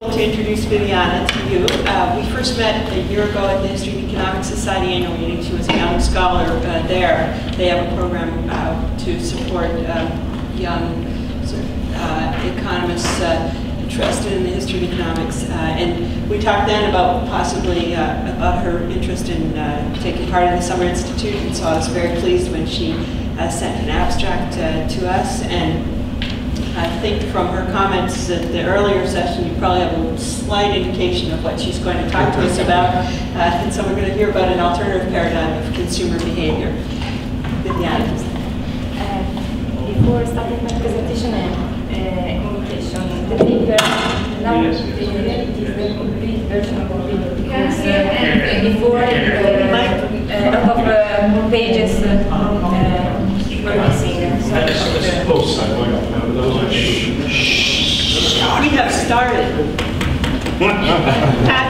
To introduce Vivianna to you. We first met a year ago at the History of Economics Society annual meeting. She was a young scholar there. They have a program to support young economists interested in the history of economics. And we talked then about possibly about her interest in taking part in the Summer Institute. And so I was very pleased when she sent an abstract to us. And I think from her comments at the earlier session, you probably have a slight indication of what she's going to talk to us about. And so we're going to hear about an alternative paradigm of consumer behavior. Vivianna. Before starting my presentation and communication, the paper, now it is the complete version of the video because before a lot of pages were missing. We have started.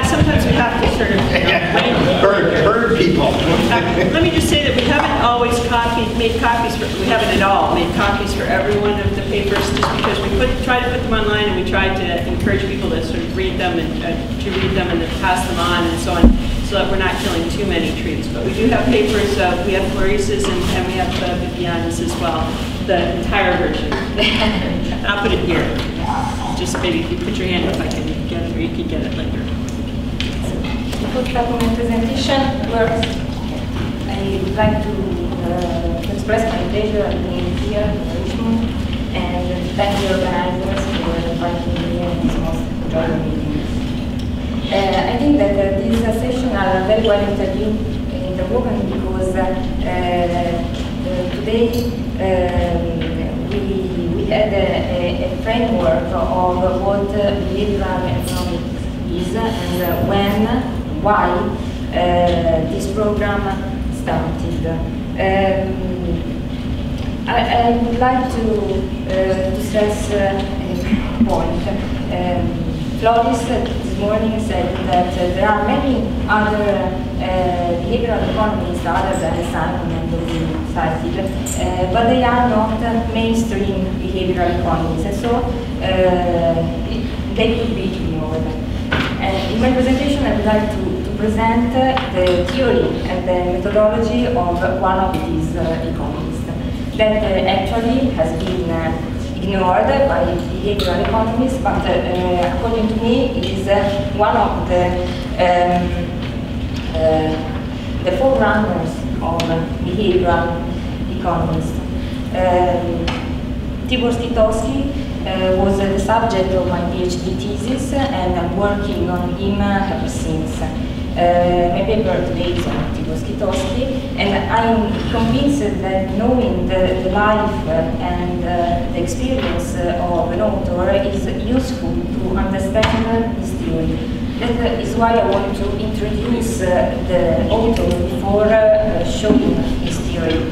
Sometimes we have to sort of herd people. Let me just say that we haven't always made copies for, we haven't at all made copies for every one of the papers, just because we try to put them online and we try to encourage people to sort of read them and then pass them on and so on, so that we're not killing too many trees. But we do have papers. We have Clarice's and we have Vivianna's as well, the entire version. I'll put it here. Just maybe if you put your hand up, I can get it, or you can get it later. Before starting my presentation, first I would like to express my pleasure at being here in Richmond and thank the organizers for inviting me in this most enjoyable meeting. I think that this session are very well interwoven because today we had a framework of what behavioral economics is and when, why this program started. I would like to stress a point. Floris this morning said that there are many other behavioral economists other than Simon and those cited, but they are not mainstream behavioral economists, and so they could be ignored. And in my presentation, I would like to present the theory and the methodology of one of these economists that actually has been ignored by behavioral economists, but according to me is one of the forerunners of behavioral economists. Tibor Skitowski was the subject of my PhD thesis, and I'm working on him ever since. My paper today is on Tibor Skitowski, and I'm convinced that knowing the life and the experience of an author is useful to understand his theory. That is why I want to introduce the author before showing his theory.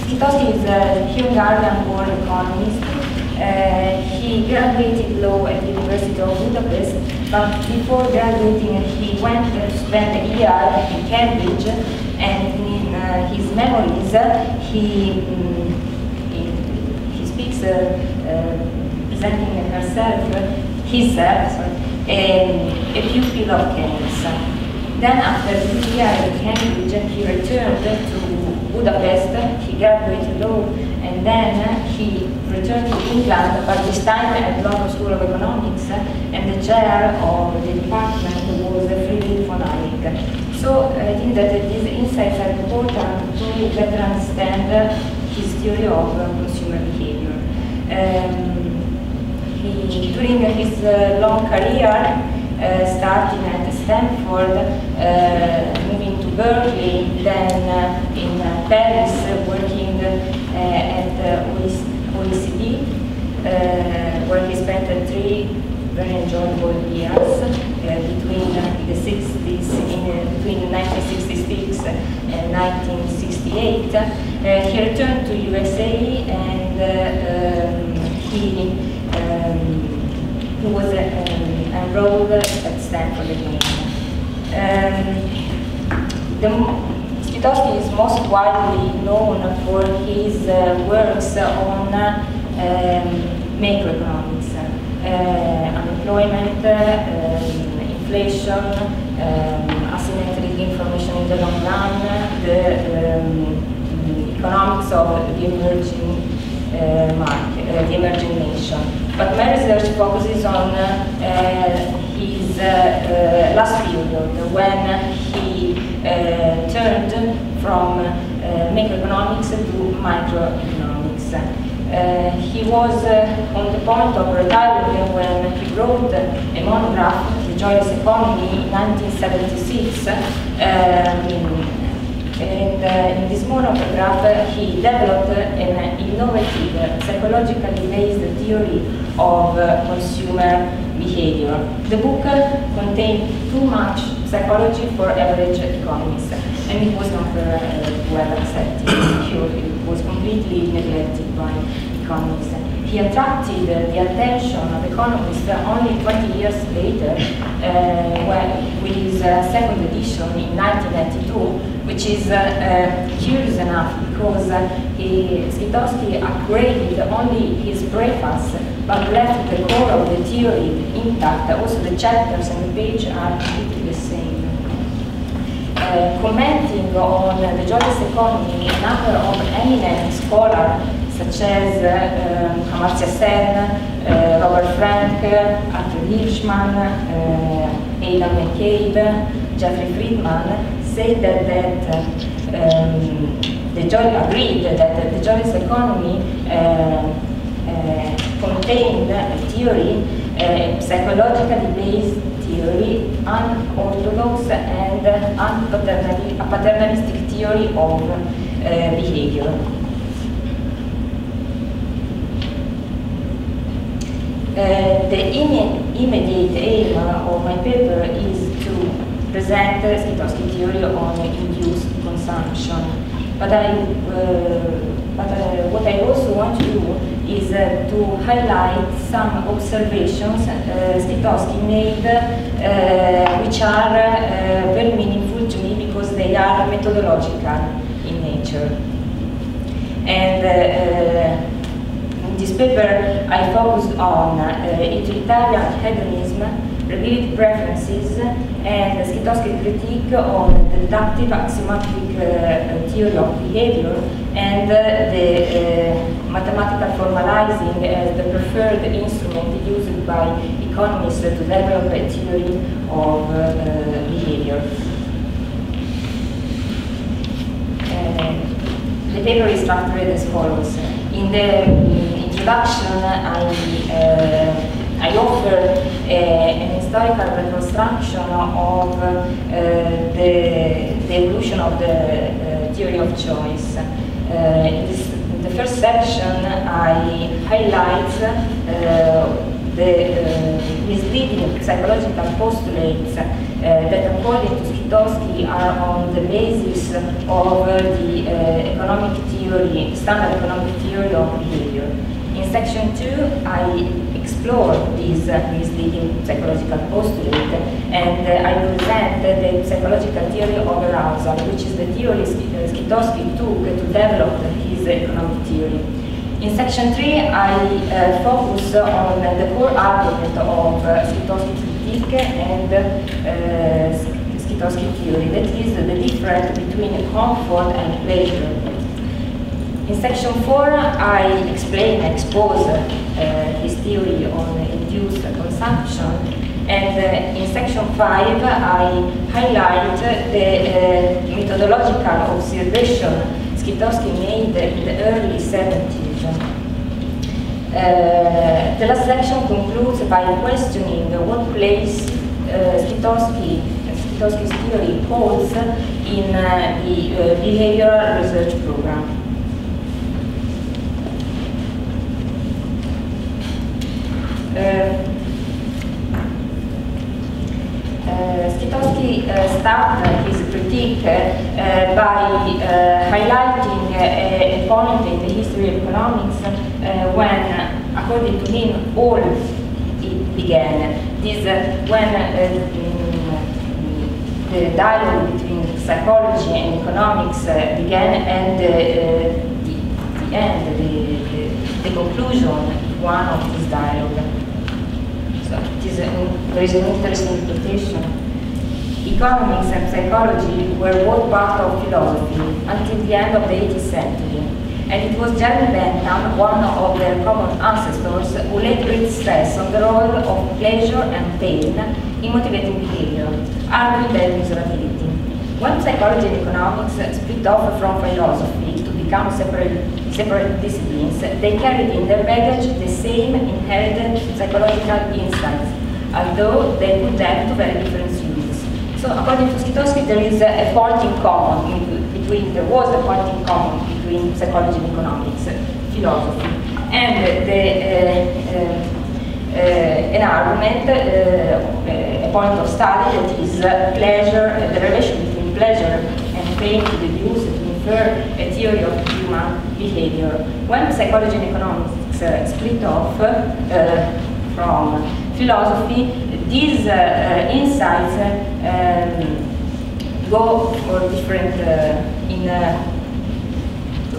Skitowski is a Hungarian-born economist. He graduated law at the University of Budapest, but before graduating he went to spend a year in Cambridge, and in his memories he speaks presenting himself, a pupil of Keynes. Then after 2 years in Cambridge he returned to Budapest, he graduated law, and then he returned to England, but this time at London School of Economics, and the chair of the department was Friedrich von Hayek. So I think that these insights are important to better understand his theory of consumer behavior. During his long career, starting at Stanford, moving to Berkeley, then in Paris, working at OECD, where he spent 3 very enjoyable years between the 60s, between 1966 and 1968. He returned to USA and he was enrolled at Stanford again. Skitowski is most widely known for his works on macroeconomics. unemployment, inflation, asymmetric information in the long run, the economics of the emerging market, the emerging nation. But my research focuses on his last period, when he turned from macroeconomics to microeconomics. He was on the point of retiring when he wrote a monograph, The Joyless Economy, in 1976. And in this monograph, he developed an innovative, psychologically based theory of consumer behavior. The book contained too much psychology for average economists, and it was not well accepted. It was completely neglected by economists. He attracted the attention of economists only 20 years later, with his second edition in 1992, which is curious enough because Skytowski upgraded only his preface but left the core of the theory intact. Also the chapters and the page are completely the same. Commenting on the joyless economy, a number of eminent scholars such as Amartya Sen, Robert Frank, Arthur Richmond, Aidan McCabe, Jeffrey Friedman say that agreed that the joyless economy contained a theory, psychologically based theory, unorthodox and a paternalistic theory of behavior. The immediate aim of my paper is to present Skytowski theory on induced consumption. But what I also want to do is to highlight some observations Skytowski made, which are very meaningful to me because they are methodological in nature. And in this paper, I focused on utilitarian hedonism, revealed preferences, and Skytowski's critique on the deductive axiomatic theory of behavior and the mathematical formalizing as the preferred instrument used by economists to develop a theory of behavior. The paper is structured as follows. In the introduction, I offer an historical reconstruction of the evolution of the theory of choice. In the first section, I highlight the misleading psychological postulates that, according to Skytowski, are on the basis of the economic theory, standard economic theory of behavior. In section 2, I explore this misleading psychological postulate, and I present the psychological theory of arousal, which is the theory Skytowski took to develop his economic theory. In section 3, I focus on the core argument of Skytowski critique and Skytowski theory, that is the difference between comfort and pleasure. In section 4, I expose his theory on induced consumption, and in section 5, I highlight the methodological observation Skytowski made in the early 70s. The last section concludes by questioning what place Skytowski's theory holds in the behavioral research program. Skytowski started his critique by highlighting a point in the history of economics when, according to him, all it began. This when the dialogue between psychology and economics began, and the end, the conclusion, one of this dialogue. So there is an interesting quotation. Economics and psychology were both part of philosophy until the end of the 18th century, and it was Jeremy Bentham, one of their common ancestors, who laid great stress on the role of pleasure and pain in motivating behavior, arguing their miserability. When psychology and economics split off from philosophy to become separate disciplines, they carried in their baggage the same inherited psychological insights, although they put them to very different uses. So according to Skytowski, there is a point in common there was a point in common between psychology and economics, philosophy, and an argument, a point of study that is pleasure, the relation between pleasure and pain to deduce, to infer a theory of human behavior. When psychology and economics split off from philosophy, these insights go for different,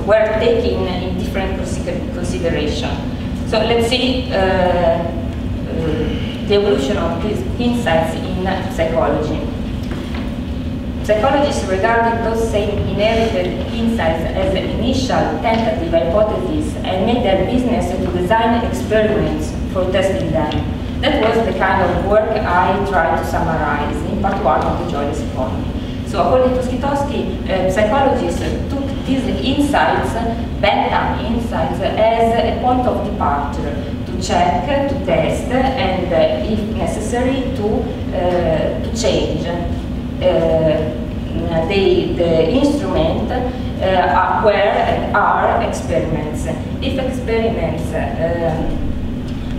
were taken in different consideration. So let's see the evolution of these insights in psychology. Psychologists regarded those same inherited insights as an initial tentative hypothesis and made their business to design experiments for testing them. That was the kind of work I tried to summarize in part 1 of the Joyless Economy. So according to Skytowski, psychologists took these insights, Bentham insights, as a point of departure to check, to test, and if necessary, to change the instrument where are experiments. If experiments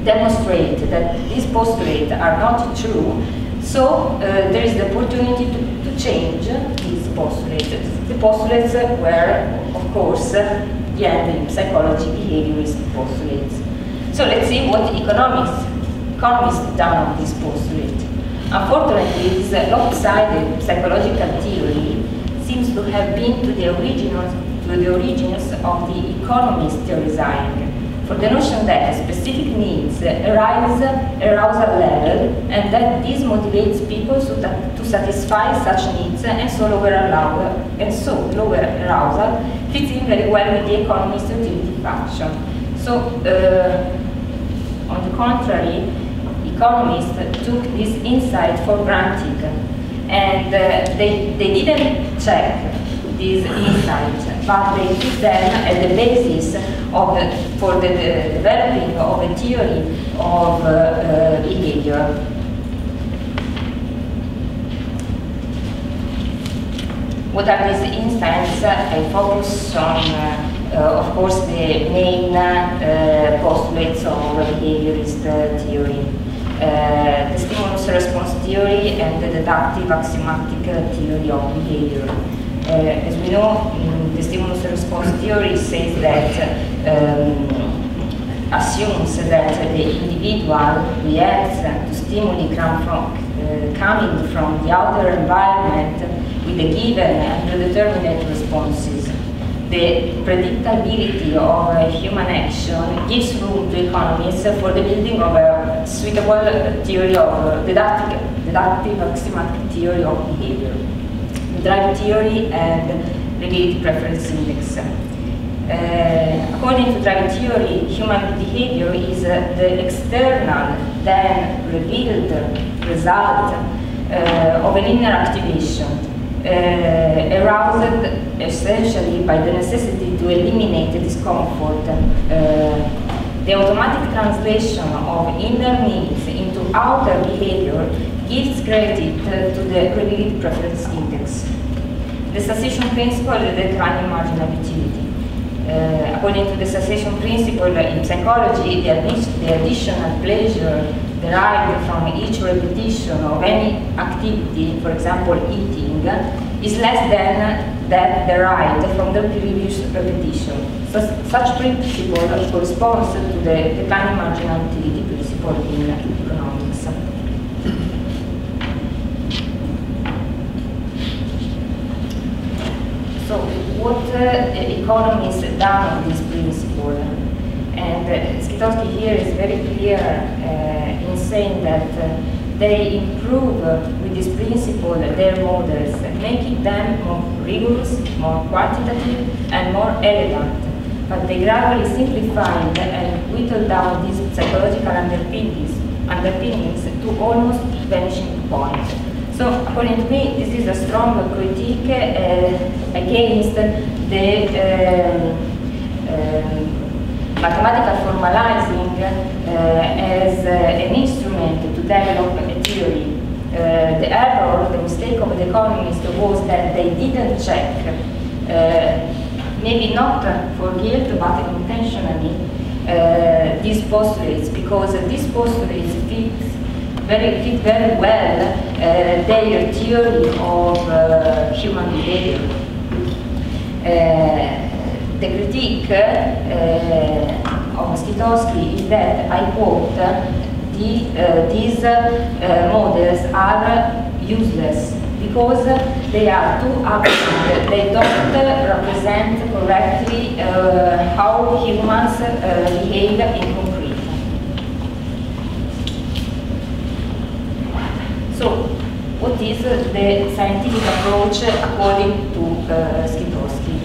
demonstrate that these postulates are not true, so there is the opportunity to change these postulates. The postulates were, of course, the end in psychology, behaviorist postulates. So let's see what economists done on this postulate. Unfortunately, this lopsided psychological theory seems to have been to the origins of the economist theorizing, for the notion that specific needs arise arousal level and that this motivates people to satisfy such needs, and so lower arousal fits in very well with the economist utility function. So, on the contrary, economists took this insight for granted, and they didn't check these insights, but they took them as the basis for the developing of a theory of behavior. What are these insights? I focus on, of course, the main postulates of behaviorist theory. The stimulus-response theory and the deductive axiomatic theory of behavior. As we know, the stimulus-response theory says that, assumes that the individual reacts to stimuli coming from the outer environment with the given and predetermined responses. The predictability of human action gives room to economists for the building of a suitable theory of deductive axiomatic theory of behavior, drive theory, and revealed preference index. According to drive theory, human behavior is the external, then revealed result of an inner activation, aroused essentially by the necessity to eliminate discomfort. The automatic translation of inner needs into outer behavior gives credit to the revealed preference index. The cessation principle is the declining marginal utility. According to the cessation principle in psychology, the additional pleasure derived from each repetition of any activity, for example eating, is less than that derived from the previous repetition. So, such principle corresponds to the declining marginal utility principle in economics. So what economists done on this principle? And Skitowski here is very clear in saying that they improve with this principle their models, making them more rigorous, more quantitative, and more elegant. But they gradually simplified and whittled down these psychological underpinnings to almost vanishing point. So, according to me, this is a strong critique against the mathematical formalizing as an instrument to develop a theory. The error, the mistake of the economists was that they didn't check, maybe not for guilt, but intentionally, these postulates, because these postulates fit very well their theory of human behavior. The critique of Skitowski is that, I quote, these models are useless because they are too abstract. They don't represent correctly how humans behave in concrete. So, what is the scientific approach according to Skitowski?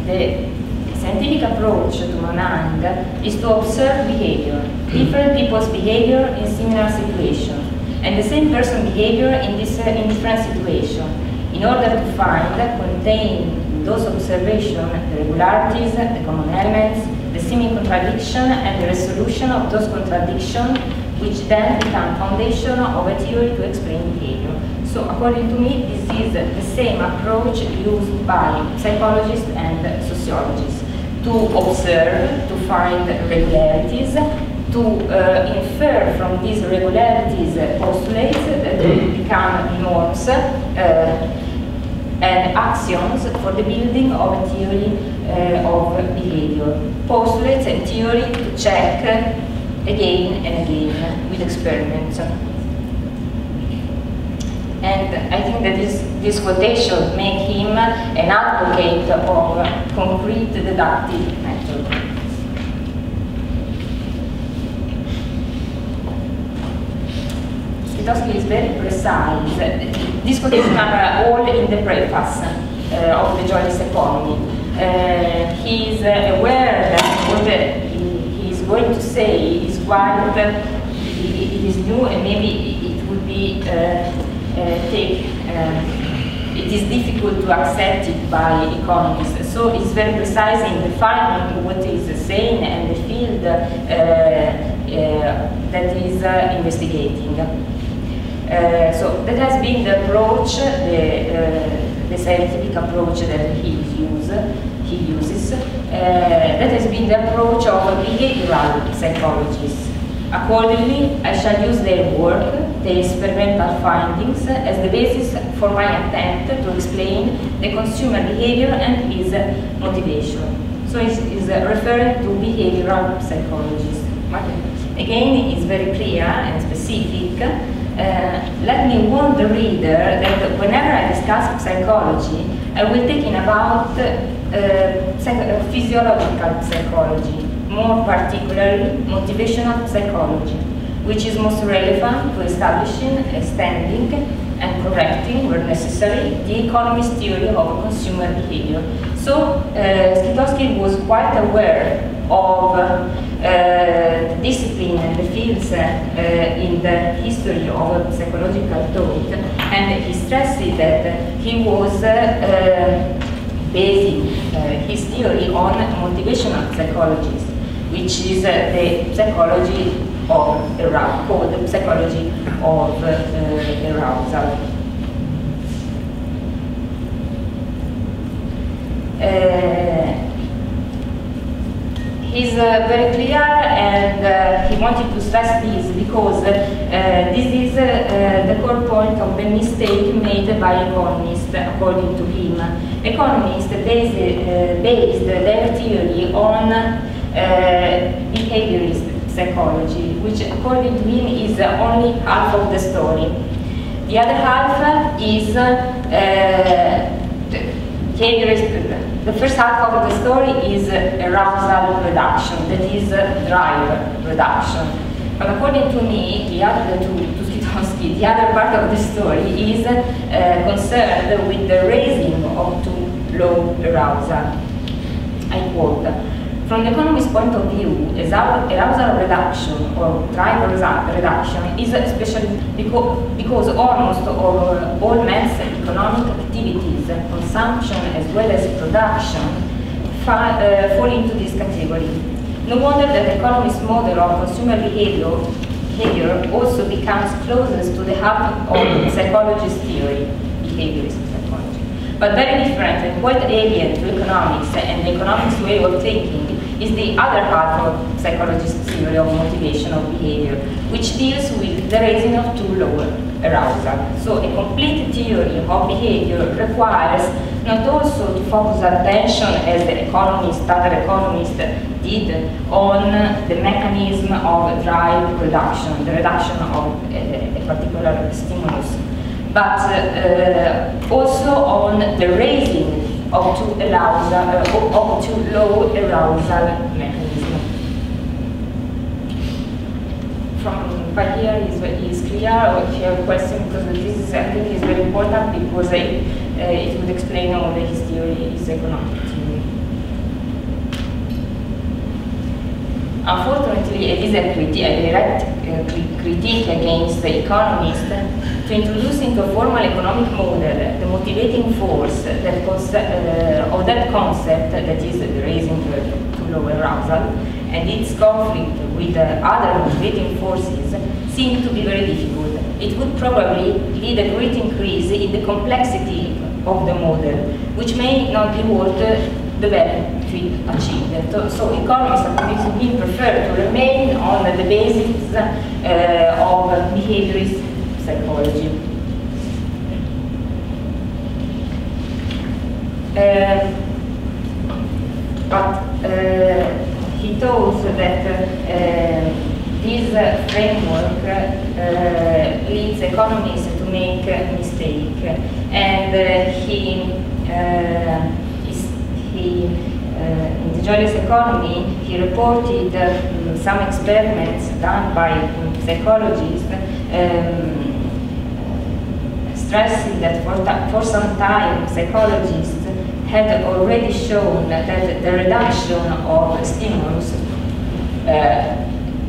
The scientific approach to Monang is to observe behavior, different people's behavior in similar situations, and the same person behavior in different situations, in order to find, contain in those observations the regularities, the common elements, the seeming contradiction, and the resolution of those contradictions, which then become foundation of a theory to explain behavior. So, according to me, this is the same approach used by psychologists and sociologists to observe, to find regularities, to infer from these regularities postulates that become norms and axioms for the building of a theory of behavior. Postulates and theory to check again and again with experiments. And I think that this quotation makes him an advocate of concrete deductive method. Skitowski is very precise. These quotations are all in the preface of The Joyless Economy. He is aware that what he is going to say is quite, it is new, and maybe it would be it is difficult to accept it by economists. So it's very precise in defining what is saying and the field that is investigating. So that has been the approach, the scientific approach that he uses. That has been the approach of behavioral psychologists. Accordingly, I shall use their work, their experimental findings, as the basis for my attempt to explain the consumer behavior and his motivation. So it's referring to behavioral psychologists. But again, it's very clear and specific. Let me warn the reader that whenever I discuss psychology, I will take in about physiological psychology, more particularly motivational psychology, which is most relevant to establishing, extending, and correcting, where necessary, the economist theory of consumer behavior. So Skitowski was quite aware of the discipline and the fields in the history of psychological thought, and he stressed that he was basing his theory on motivational psychology, which is the psychology of arousal, called the psychology of arousal. He's very clear, and he wanted to stress this because this is the core point of the mistake made by economists, according to him. Economists based their theory on behaviorist psychology, which according to him is only half of the story. The other half is behaviorist The first half of the story is arousal reduction, that is drive reduction. But according to me, the other the other part of the story is concerned with the raising of too low arousal. I quote, "From the economist's point of view, arousal reduction or drive reduction is especially because almost all men's economic activities, consumption as well as production, fall into this category. No wonder that the economist's model of consumer behavior also becomes closest to the heart of psychologist theory, behaviorist psychology. But very different and quite alien to economics and the economics way of thinking is the other half of psychologist theory of motivation of behavior, which deals with the raising of too low arousal. So a complete theory of behavior requires not also to focus attention, as the other economists did, on the mechanism of drive reduction, the reduction of a particular stimulus, but also on the raising of too low arousal mechanism. From by here is clear, or if you have a question, because this is, I think, is very important because it would explain all the his theory, his economic theory. Unfortunately, it is a direct critique against the economist to introduce into a formal economic model the motivating force of that concept, that is the raising to low arousal, and its conflict with other motivating forces seem to be very difficult. It would probably lead a great increase in the complexity of the model, which may not be worth the benefit achieved. So economists, according to me, prefer to remain on the basis of behaviorist psychology. But he thought that this framework leads economists to make a mistake, and in the Joyless Economy, he reported some experiments done by psychologists stressing that for some time psychologists had already shown that the reduction of stimulus,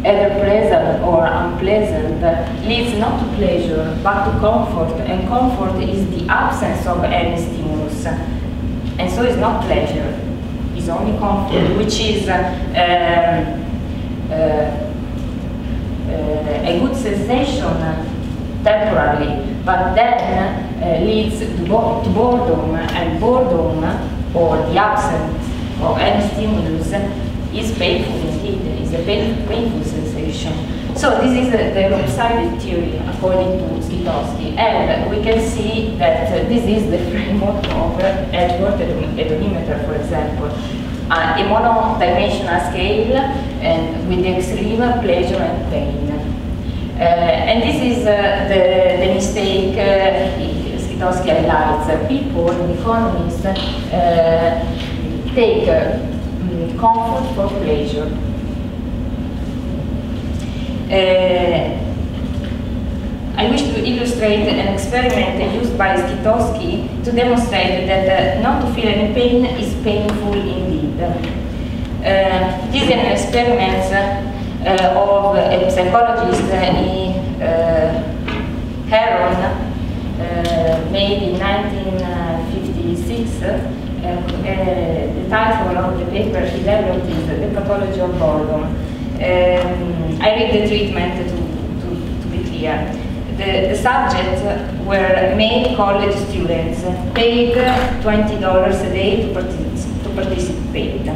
either pleasant or unpleasant, leads not to pleasure but to comfort, and comfort is the absence of any stimulus. And so it's not pleasure, it's only comfort, which is a good sensation temporarily, but then leads to boredom, and boredom, or the absence of any stimulus, is painful indeed, is a painful sensation. So this is the lopsided theory according to Skytowski, and we can see that this is the framework of Edward hedonimeter, for example, a monodimensional scale and with the extreme pleasure and pain. And this is the mistake Skytowski highlights. People, economists, take comfort for pleasure. I wish to illustrate an experiment used by Skytowski to demonstrate that not to feel any pain is painful indeed. This is an experiment of a psychologist, Heron, made in 1956. The title of the paper he developed is The Pathology of Boredom. I read the treatment to be clear. The subjects were male college students, paid $20 a day to participate.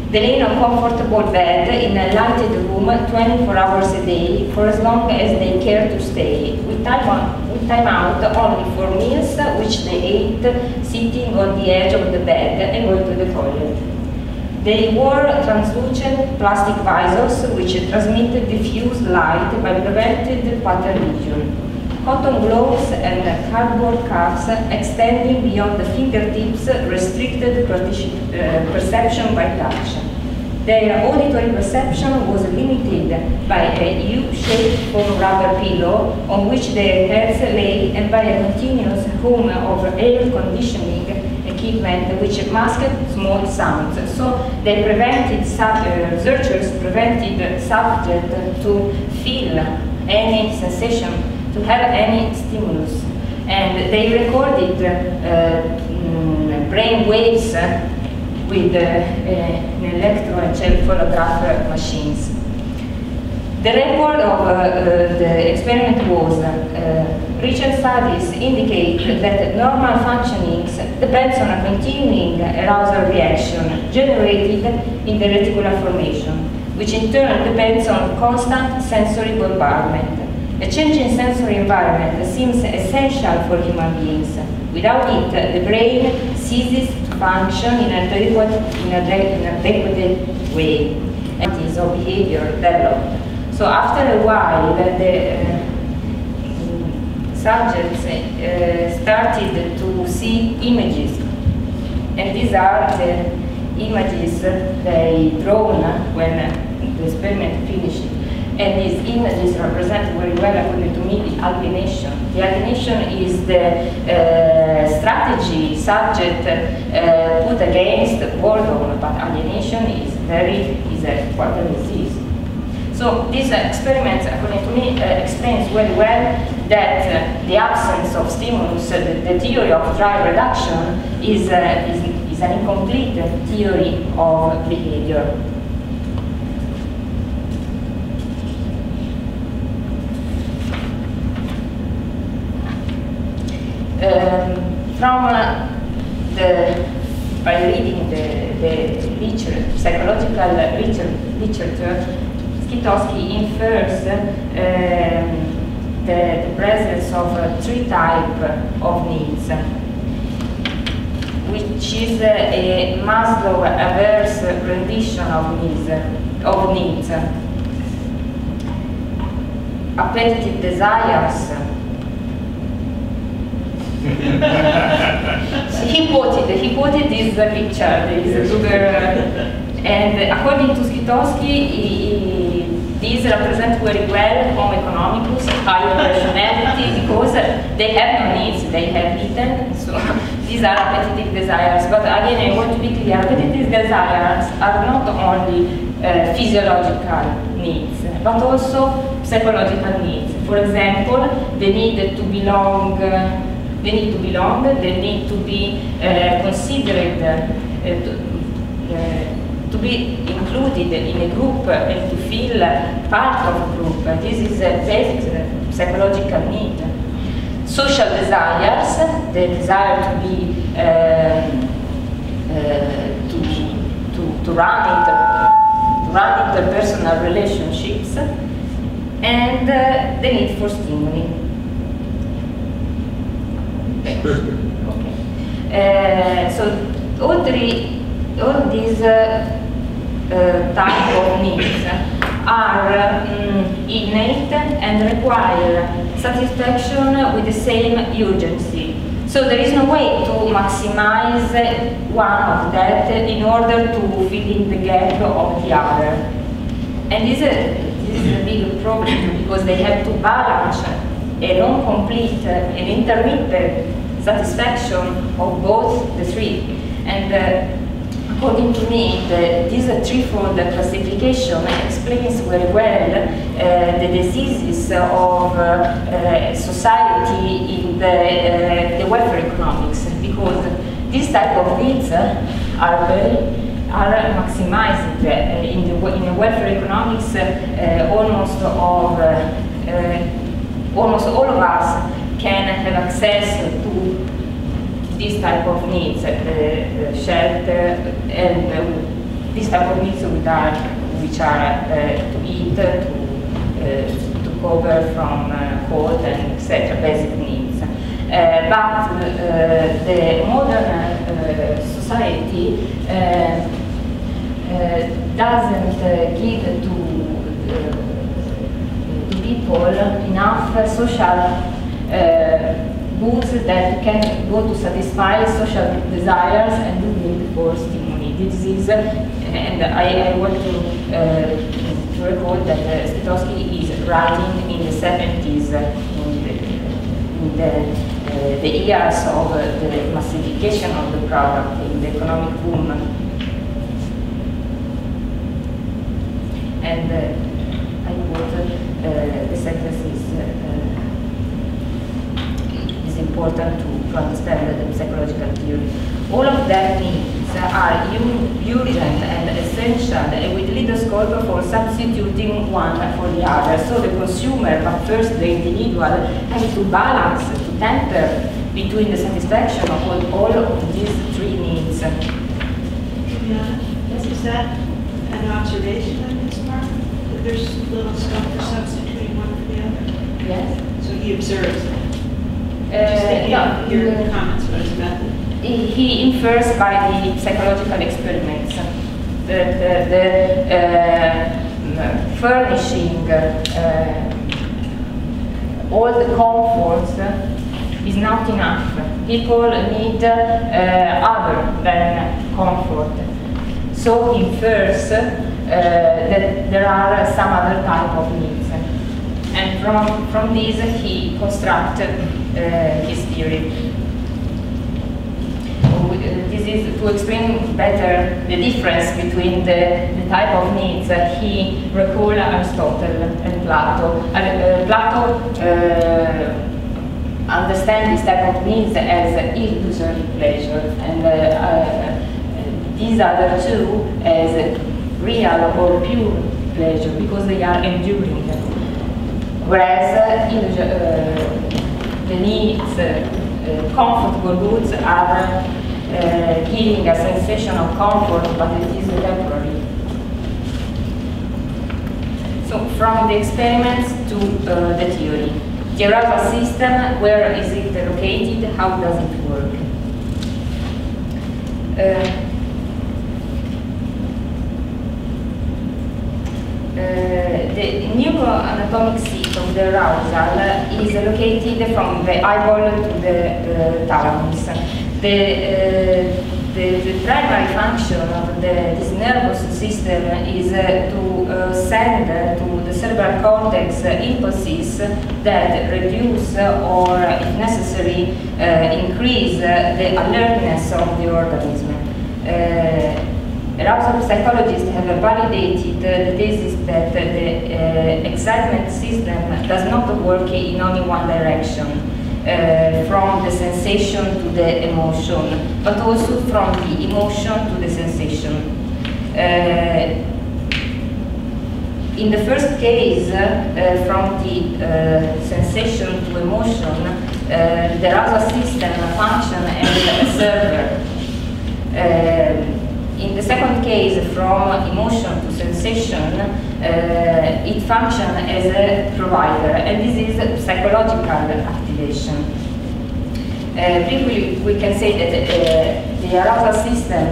They lay in a comfortable bed in a lighted room 24 hours a day for as long as they care to stay, with time out only for meals, which they ate sitting on the edge of the bed and going to the toilet. They wore translucent plastic visors which transmitted diffuse light by prevented pattern vision. cotton gloves and cardboard cuffs extending beyond the fingertips restricted perception by touch. Their auditory perception was limited by a U-shaped foam rubber pillow on which their heads lay and by a continuous hum of air conditioning equipment which masked small sounds. So they prevented researchers prevented subjects to feel any sensation, to have any stimulus, and they recorded brain waves with electroencephalograph machines. The report of the experiment was recent studies indicate that normal functioning depends on a continuing arousal reaction generated in the reticular formation, which in turn depends on constant sensory bombardment. A change in sensory environment seems essential for human beings. Without it, the brain ceases to function in an adequate way, and is of behavior developed. So after a while, the subjects started to see images, and these are the images they drawn when the experiment finished. And these images represent very well, according to me, the alienation. The alienation is the strategy subject put against boredom, but alienation is quite a disease. So this experiment, according to me, explains very well that the absence of stimulus, the theory of drive reduction, is an incomplete theory of behavior. By reading the psychological literature, Skitowski infers the presence of three types of needs, which is a Maslow-averse rendition of needs. Appetitive desires. He quoted this picture, this super, and according to Skitowski, these represent very well Homo economicus, higher rationality, because they have no needs, they have eaten, so these are appetitive desires. But again, I want to be clear, appetitive desires are not only physiological needs, but also psychological needs. For example, the need to belong, they need to be considered, to be included in a group and to feel part of a group. This is a basic psychological need. Social desires, the desire to be to run interpersonal relationships, and the need for stimuli. Okay. So all these type of needs are innate and require satisfaction with the same urgency. So there is no way to maximize one of that in order to fill in the gap of the other. And this is a big problem, because they have to balance a non-complete and intermittent satisfaction of both the three. And according to me, this threefold classification explains very well the diseases of society in the welfare economics, because these type of needs are maximized in the welfare economics. Almost all of us can have access to this type of needs, shelter, and this type of needs which are to eat, to cover from cold, and etc., basic needs. But the modern society doesn't give to people enough social goods that can go to satisfy social desires and do need for stimuli. This is, and I want to recall that Spitowski is writing in the 70s, in the years of the massification of the product, in the economic boom. And I quote the sentence is important to understand the psychological theory. All of that needs are urgent and essential, and with little scope for substituting one for the other. So the consumer, but first the individual, has to balance, to temper between the satisfaction of all of these three needs. Yeah. Is that an observation on his part? That there's little scope for substituting one for the other? Yes. So he observes it. Just thinking of your comments about his method. He infers by the psychological experiments that furnishing all the comforts is not enough. People need other than comfort. So he infers that there are some other type of needs. And from these he constructed his theory. This is to explain better the difference between the type of needs. He recalled Aristotle and Plato. Plato understands this type of needs as illusory pleasure, and these other two as real or pure pleasure because they are enduring. Whereas the needs, comfortable goods are giving a sensation of comfort, but it is temporary. So from the experiments to the theory. The arousal system, where is it located? How does it work? The neuroanatomic seat of the arousal is located from the eyeball to the thalamus. The primary function of this nervous system is to send to the cerebral cortex impulses that reduce or, if necessary, increase the alertness of the organism. Arousal psychologists have validated the thesis that the excitement system does not work in only one direction, from the sensation to the emotion, but also from the emotion to the sensation. In the first case, from the sensation to emotion, the arousal system functions as a server. In the second case, from emotion to sensation, it functions as a provider, and this is psychological activation. Briefly, we can say that the arousal system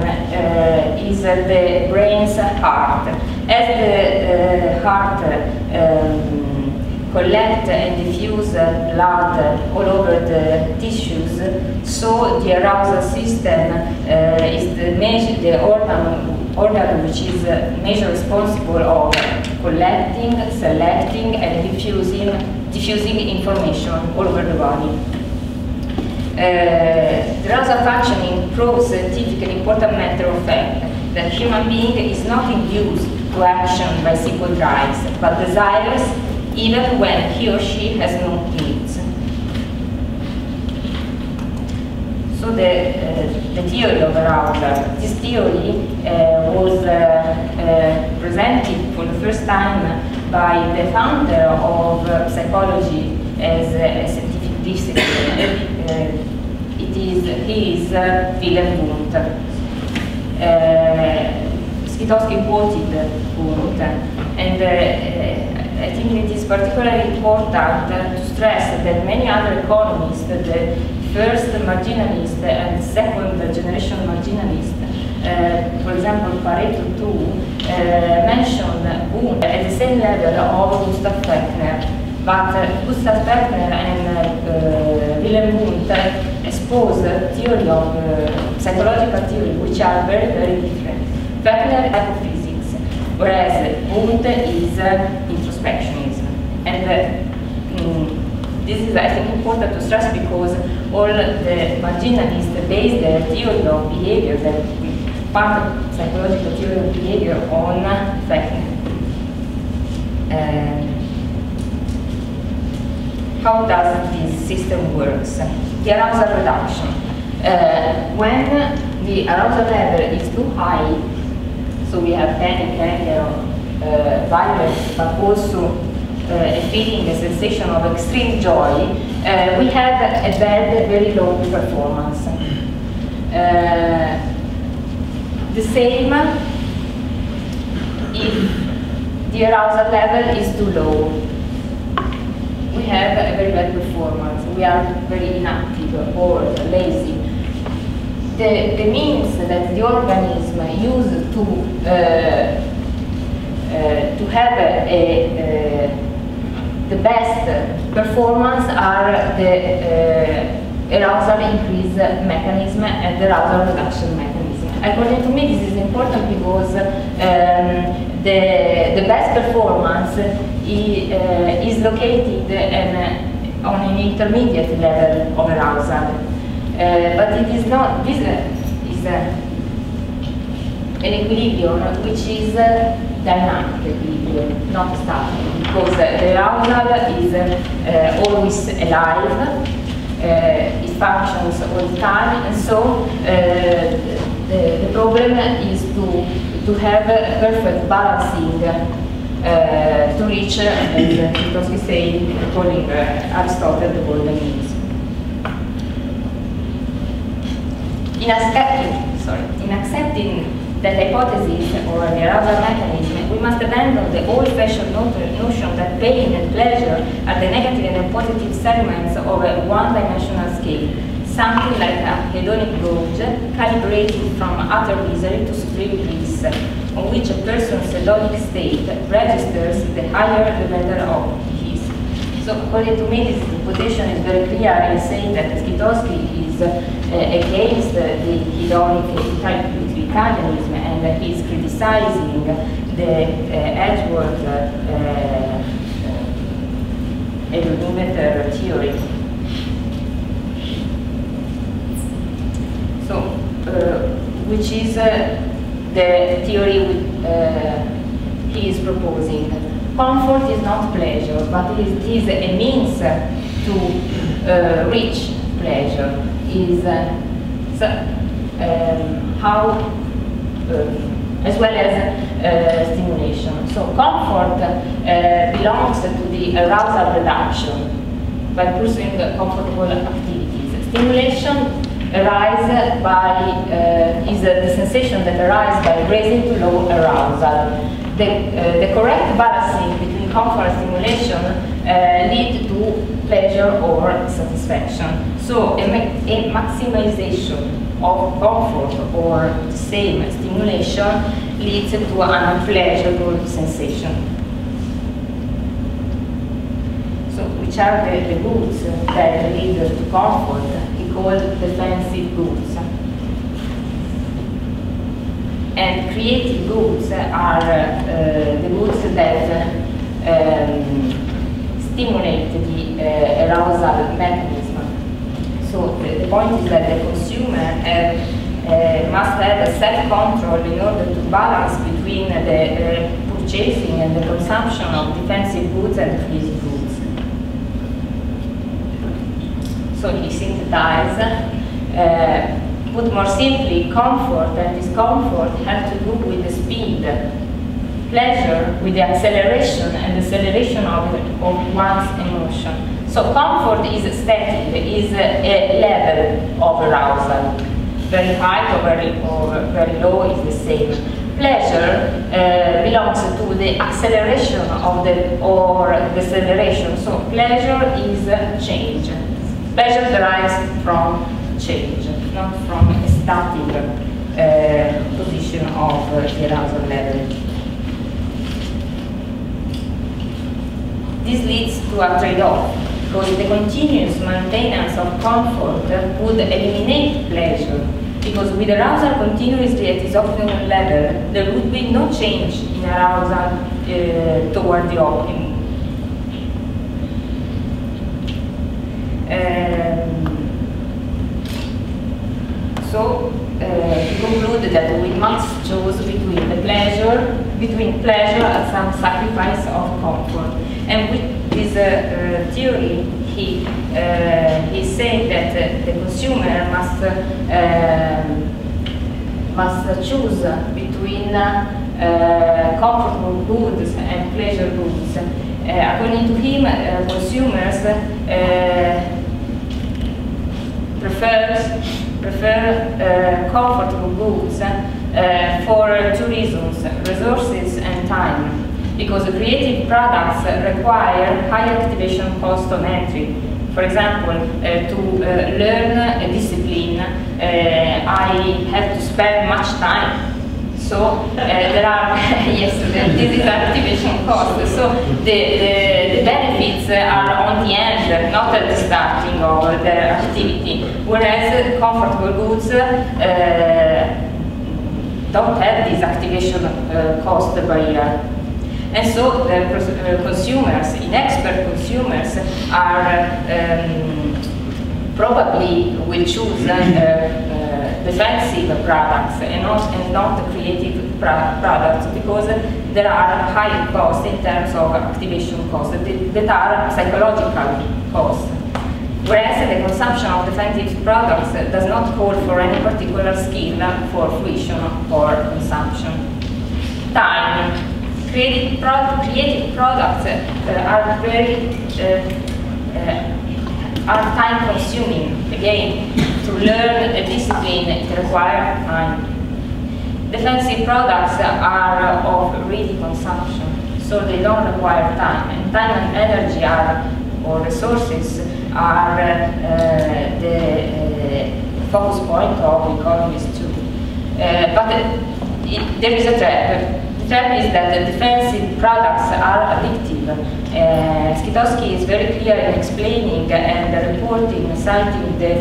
is the brain's heart. As the heart collects and diffuses blood all over the tissues, so the arousal system is the organ which is major responsible of collecting, selecting, and diffusing information all over the body. The arousal functioning proves scientific and important matter of fact that human being is not induced to action by simple drives, but desires even when he or she has no needs. So the theory of arousal, this theory was presented for the first time by the founder of psychology as a scientific discipline. He is Wilhelm Wundt. Spitowski quoted Wundt, and I think it is particularly important to stress that many other economists, the first marginalist and second generation marginalist, for example Pareto too, mentioned Wundt at the same level of Gustav Fechner. But Gustav Fechner and Wilhelm Wundt expose theory of psychological theory which are very, very different. Fechner hypophysics, whereas Wundt is introspectionism. And this is, I think, important to stress because all the marginalists base their theory of behavior, that part of psychological theory of behavior, on Fechner. How does this system works? The arousal reduction. When the arousal level is too high, so we have panic, anger, violence, but also a feeling, a sensation of extreme joy, we have a bad, very low performance. The same if the arousal level is too low. We have a very bad performance. We are very inactive or lazy. The means that the organism uses to have the best performance are the arousal increase mechanism and the arousal reduction mechanism. According to me, this is important because the best performance is located on an intermediate level of arousal. But it is not, this is an equilibrium which is dynamic equilibrium, not static, because the arousal is always alive, it functions all the time, and so the problem is to have a perfect balancing to reach, because we say, according to Aristotle, the golden means. In accepting that hypothesis or the arousal mechanism, we must abandon the old-fashioned notion that pain and pleasure are the negative and positive segments of a one-dimensional scale, something like a hedonic gauge calibrated from utter misery to supreme bliss, on which a person's hedonic state registers the higher the better off he is. So according to me, this quotation is very clear in saying that Skytowski is against the hedonic utilitarianism, and he is criticizing the Edgeworth hedonimeter theory. So, which is the theory he is proposing. Comfort is not pleasure, but it is a means to reach pleasure. Is how, as well as stimulation. So comfort belongs to the arousal reduction by pursuing comfortable activities. Stimulation arises by is the sensation that arises by raising to low arousal. The correct balancing between comfort and stimulation lead to pleasure or satisfaction. So a maximization of comfort or the same stimulation leads to an unpleasurable sensation. So which are the goods that lead to comfort? We call defensive goods. And creative goods are the goods that stimulate the arousal mechanism. So the point is that the consumer must have a self-control in order to balance between the purchasing and the consumption of defensive goods and creative goods. So he synthesized, put more simply, comfort and discomfort have to do with the speed, pleasure with the acceleration and deceleration of one's emotion. So comfort is static, is a level of arousal. Very high or very low is the same. Pleasure belongs to the acceleration of or deceleration. So pleasure is change. Pleasure derives from change, not from a static position of the arousal level. this leads to a trade-off, because the continuous maintenance of comfort would eliminate pleasure, because with arousal continuously at its optimum level, there would be no change in arousal toward the optimum. So, to conclude that we must choose between pleasure and some sacrifice of comfort. And with this theory, he's saying that the consumer must choose between comfortable goods and pleasure goods. According to him, consumers prefer comfortable goods for two reasons: resources and time. Because creative products require high activation cost on entry. For example, to learn a discipline, I have to spend much time. So there are, yes, this is activation cost. So the benefits are on the end, not at the starting of the activity. Whereas comfortable goods don't have this activation cost barrier. And so the consumers, inexpert consumers, are probably will choose defensive products and not creative products, because there are high costs in terms of activation costs that are psychological costs. Whereas the consumption of defensive products does not call for any particular skill for fruition or consumption. Time. Creative products are time-consuming. Again, to learn a discipline, it requires time. Defensive products are of ready consumption, so they don't require time. And time and energy or resources are the focus point of economists too. But there is a trap. The trap is that the defensive products are addictive. Skitowski is very clear in explaining and reporting, citing the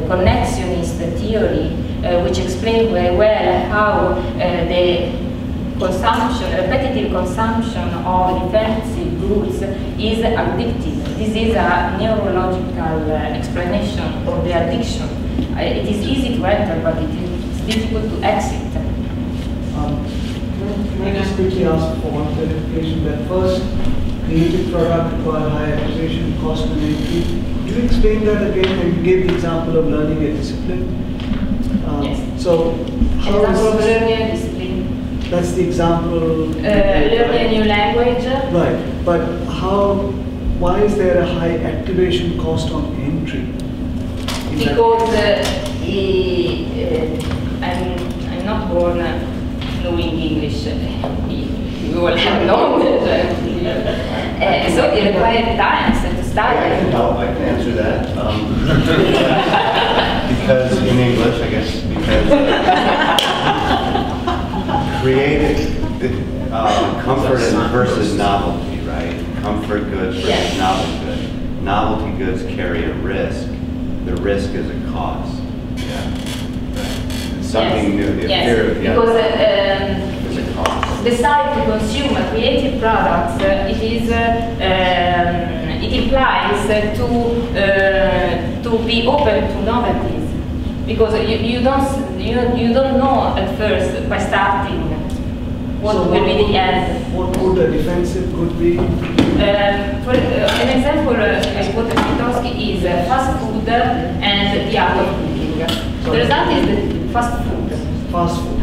connectionist theory, which explains very well how the repetitive consumption of defensive goods is addictive. This is a neurological explanation of the addiction. It is easy to enter, but it is difficult to exit. Can I just quickly ask for one clarification? That first, creative product require high activation cost and entry. Could you explain that again? And you gave the example of learning a discipline. Yes. So, how example of is learning a discipline. That's the example. Learning a new language. Right, but why is there a high activation cost on entry? Because I'm not born knowing English. You will have knowledge. So it requires time to study. I can answer that. Because in English, I guess, because creative comfort versus novelty, right? Comfort goods versus Yes. novelty goods. Novelty goods carry a risk. The risk is a cost. Yeah. Right. It's something new. The fear of because is a cost. besides to consume creative products, it implies to be open to novelties, because you don't know at first by starting what will be the end. What would a defensive good be? For an example, what Skitowski is fast food and the art of cooking. The result is the fast food. Fast food.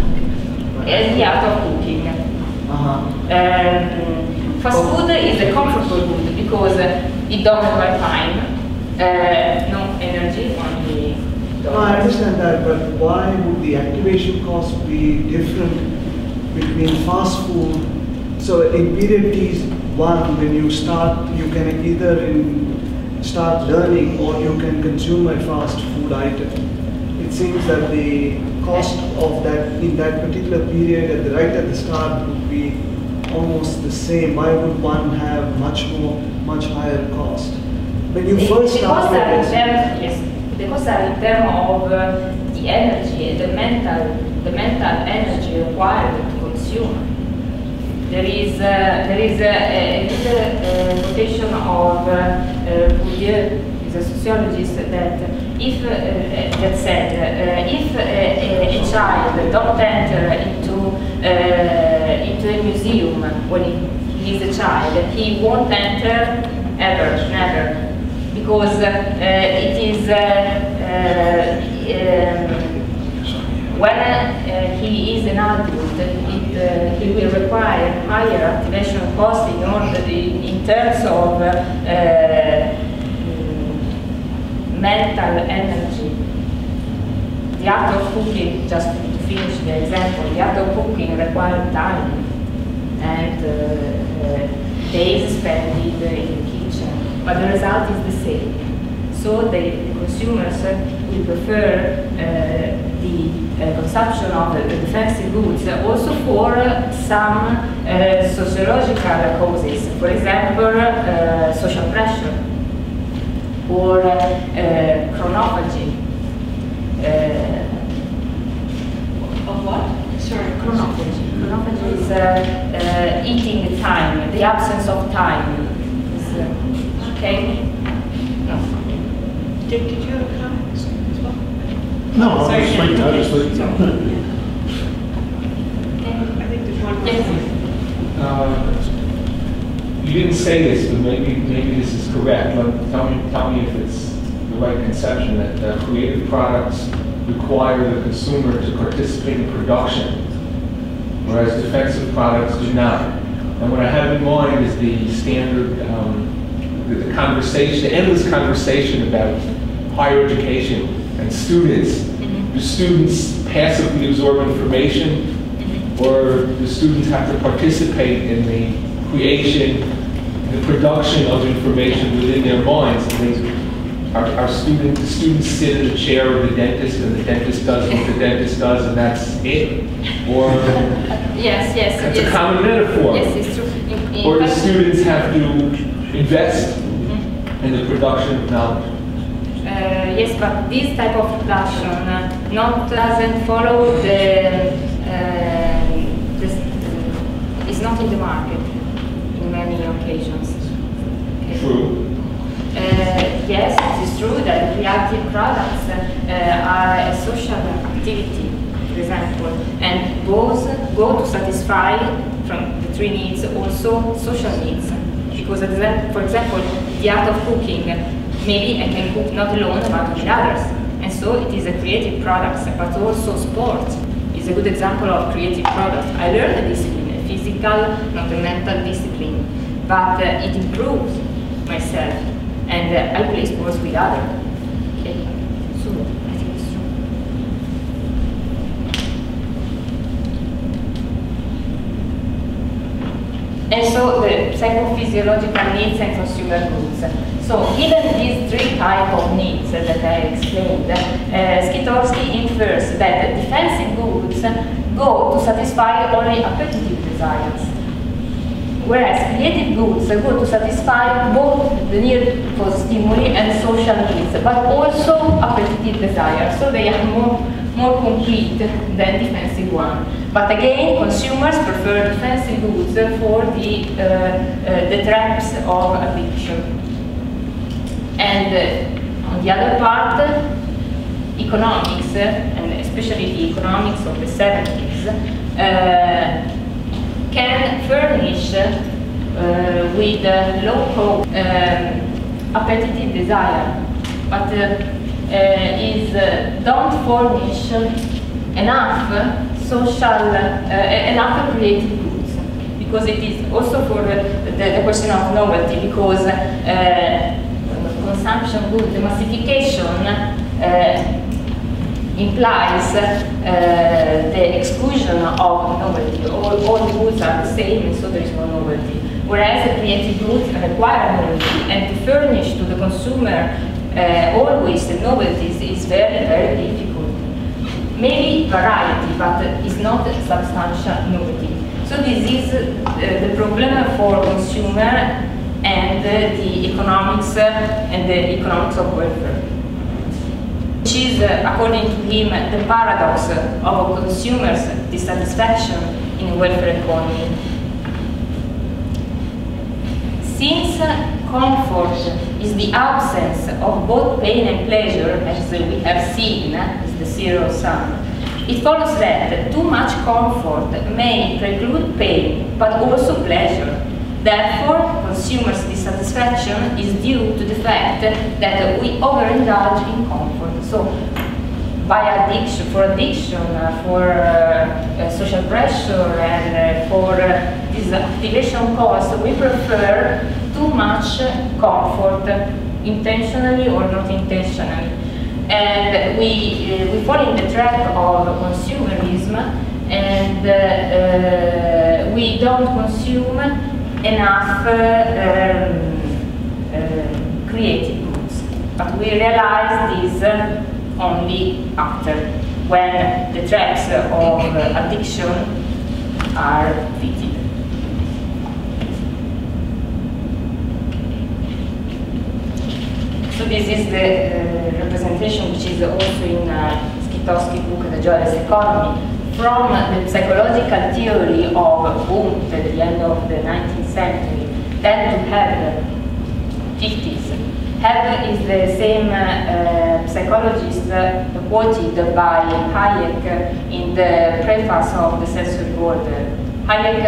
And the art of cooking. Fast food is a comfortable good because it don't require time, no energy, only. No, I understand that, but why would the activation cost be different between fast food? So in period T1, when you start, you can either start learning or you can consume a fast food item. It seems that the cost of that in that particular period right at the start would be almost the same? Why would one have much higher cost? When you first start with this, yes, the costs are in terms of the energy, the mental energy required to consume. There is a little quotation of Bourdieu, is a sociologist, that if that said if a child don't enter into a museum when he is a child, he won't enter ever, never, because it is when he is an adult, he will require higher activation costs in terms of mental energy. The act of cooking, just to finish the example, the act of cooking requires time and days spent in the kitchen, but the result is the same. So the consumers will prefer the consumption of the defensive goods also for some sociological causes, for example, social pressure or chronophagy. Of what? Sorry. Chronophagy. Chronophagy is eating time, the absence of time. Okay? No. Dick, did you have a comment as well? No, Sorry, I just wait. I think there's one more. Yes. You didn't say this, but maybe this is correct. Tell me if it's the right conception that creative products require the consumer to participate in production, whereas defensive products do not. And what I have in mind is the standard, the conversation, the endless conversation about higher education and students. Do students passively absorb information, or do students have to participate in the creation, the production of information within their minds? The students sit in the chair of the dentist, and the dentist does what the dentist does, and that's it? Or yes, it's a common metaphor. Yes, it's true. Or do students have to invest in the production of knowledge? Yes, but this type of production doesn't follow it's not in the market in many occasions. Okay. True. Yes, it is true that creative products are a social activity, for example, and both go to satisfy from the three needs also social needs. Because, for example, the art of cooking, maybe I can cook not alone but with others, and so it is a creative product. But also sport is a good example of creative product. I learned a discipline, a physical, not a mental discipline, but it improves myself, and I play sports with others. Okay, so I think it's true. And so the psychophysiological needs and consumer goods. So given these three types of needs that I explained, Skitorski infers that defensive goods go to satisfy only appetitive desires, whereas creative goods go to satisfy both the need for stimuli and social needs, but also appetitive desires. So they are more complete than defensive one. But again, consumers prefer defensive goods for the traps of addiction. And on the other part, economics, and especially the economics of the 70s, can furnish with low appetitive desire, but don't furnish enough social, enough creative goods, because it is also for the question of novelty, because consumption good, the massification implies the exclusion of novelty. All the goods are the same, and so there is no novelty. Whereas the creative goods require novelty, and to furnish to the consumer always the novelties is very, very difficult. Maybe variety, but it's not substantial novelty. So this is the problem for consumer and the economics of welfare, which is, according to him, the paradox of consumers' dissatisfaction in a welfare economy. Since comfort is the absence of both pain and pleasure, as we have seen, is the zero sum, it follows that too much comfort may preclude pain, but also pleasure. Therefore, consumers' dissatisfaction is due to the fact that we overindulge in comfort. So, by addiction, for social pressure, and for this activation cost, we prefer too much comfort, intentionally or not intentionally. And we fall in the trap of consumerism, and we don't consume enough creative goods. But we realize this only after, when the traps of addiction are fitted. So this is the representation, which is also in Skitowski's book, The Joyless Economy, from the psychological theory of Wundt at the end of the 19th century, then to have 50s. Have is the same psychologist quoted by Hayek in the preface of The Sensory Order. Hayek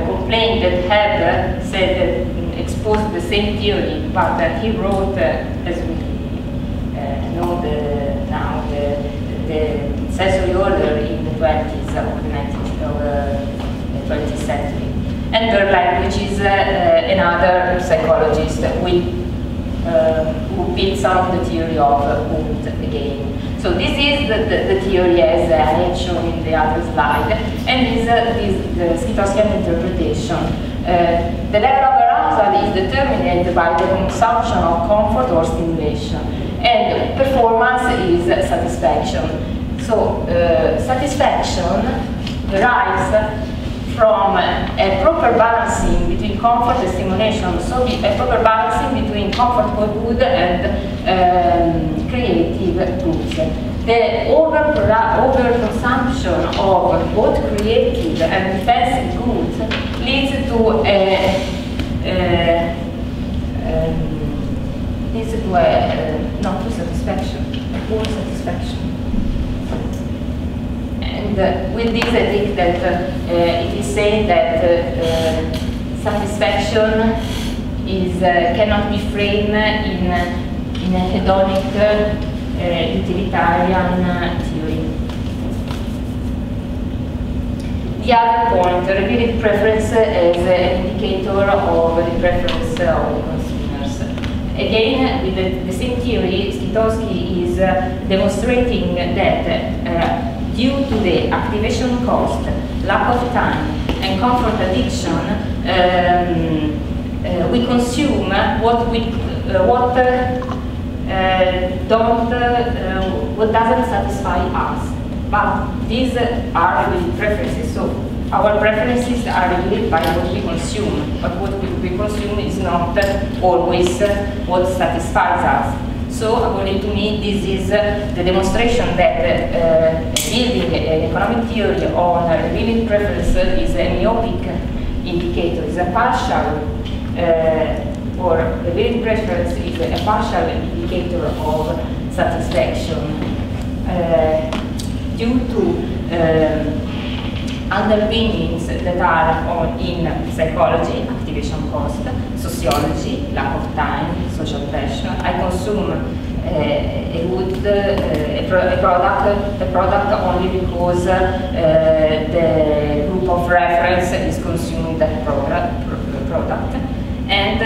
complained that Have said exposed the same theory, but he wrote, as we know now, the sensory order in the 20s of the 20th century. And Berlin, which is another psychologist who built some of the theory of Wundt again. So this is the theory as I had shown in the other slide, and this is the Skitowskian interpretation. The level of arousal is determined by the consumption of comfort or stimulation, and performance is satisfaction. So satisfaction derives from a proper balancing between comfort and stimulation, so a proper balancing between comfortable good and creative goods. The overconsumption of both creative and defensive goods leads to not to satisfaction, a poor satisfaction. And with this, I think that it is saying that satisfaction cannot be framed in a hedonic utilitarian theory. The other point, revealed preference as an indicator of the preference of consumers. Again, with the same theory, Skitowski is demonstrating that due to the activation cost, lack of time, and comfort addiction, we consume what doesn't satisfy us. But these are really preferences. So our preferences are revealed by what we consume, but what we consume is not always what satisfies us. So, according to me, this is the demonstration that building an economic theory on revealing preference is a myopic indicator, is a partial, or revealing preference is a partial indicator of satisfaction due to underpinnings that are in psychology, activation cost, sociology, lack of time, social pressure. I consume a product only because the group of reference is consuming that product, and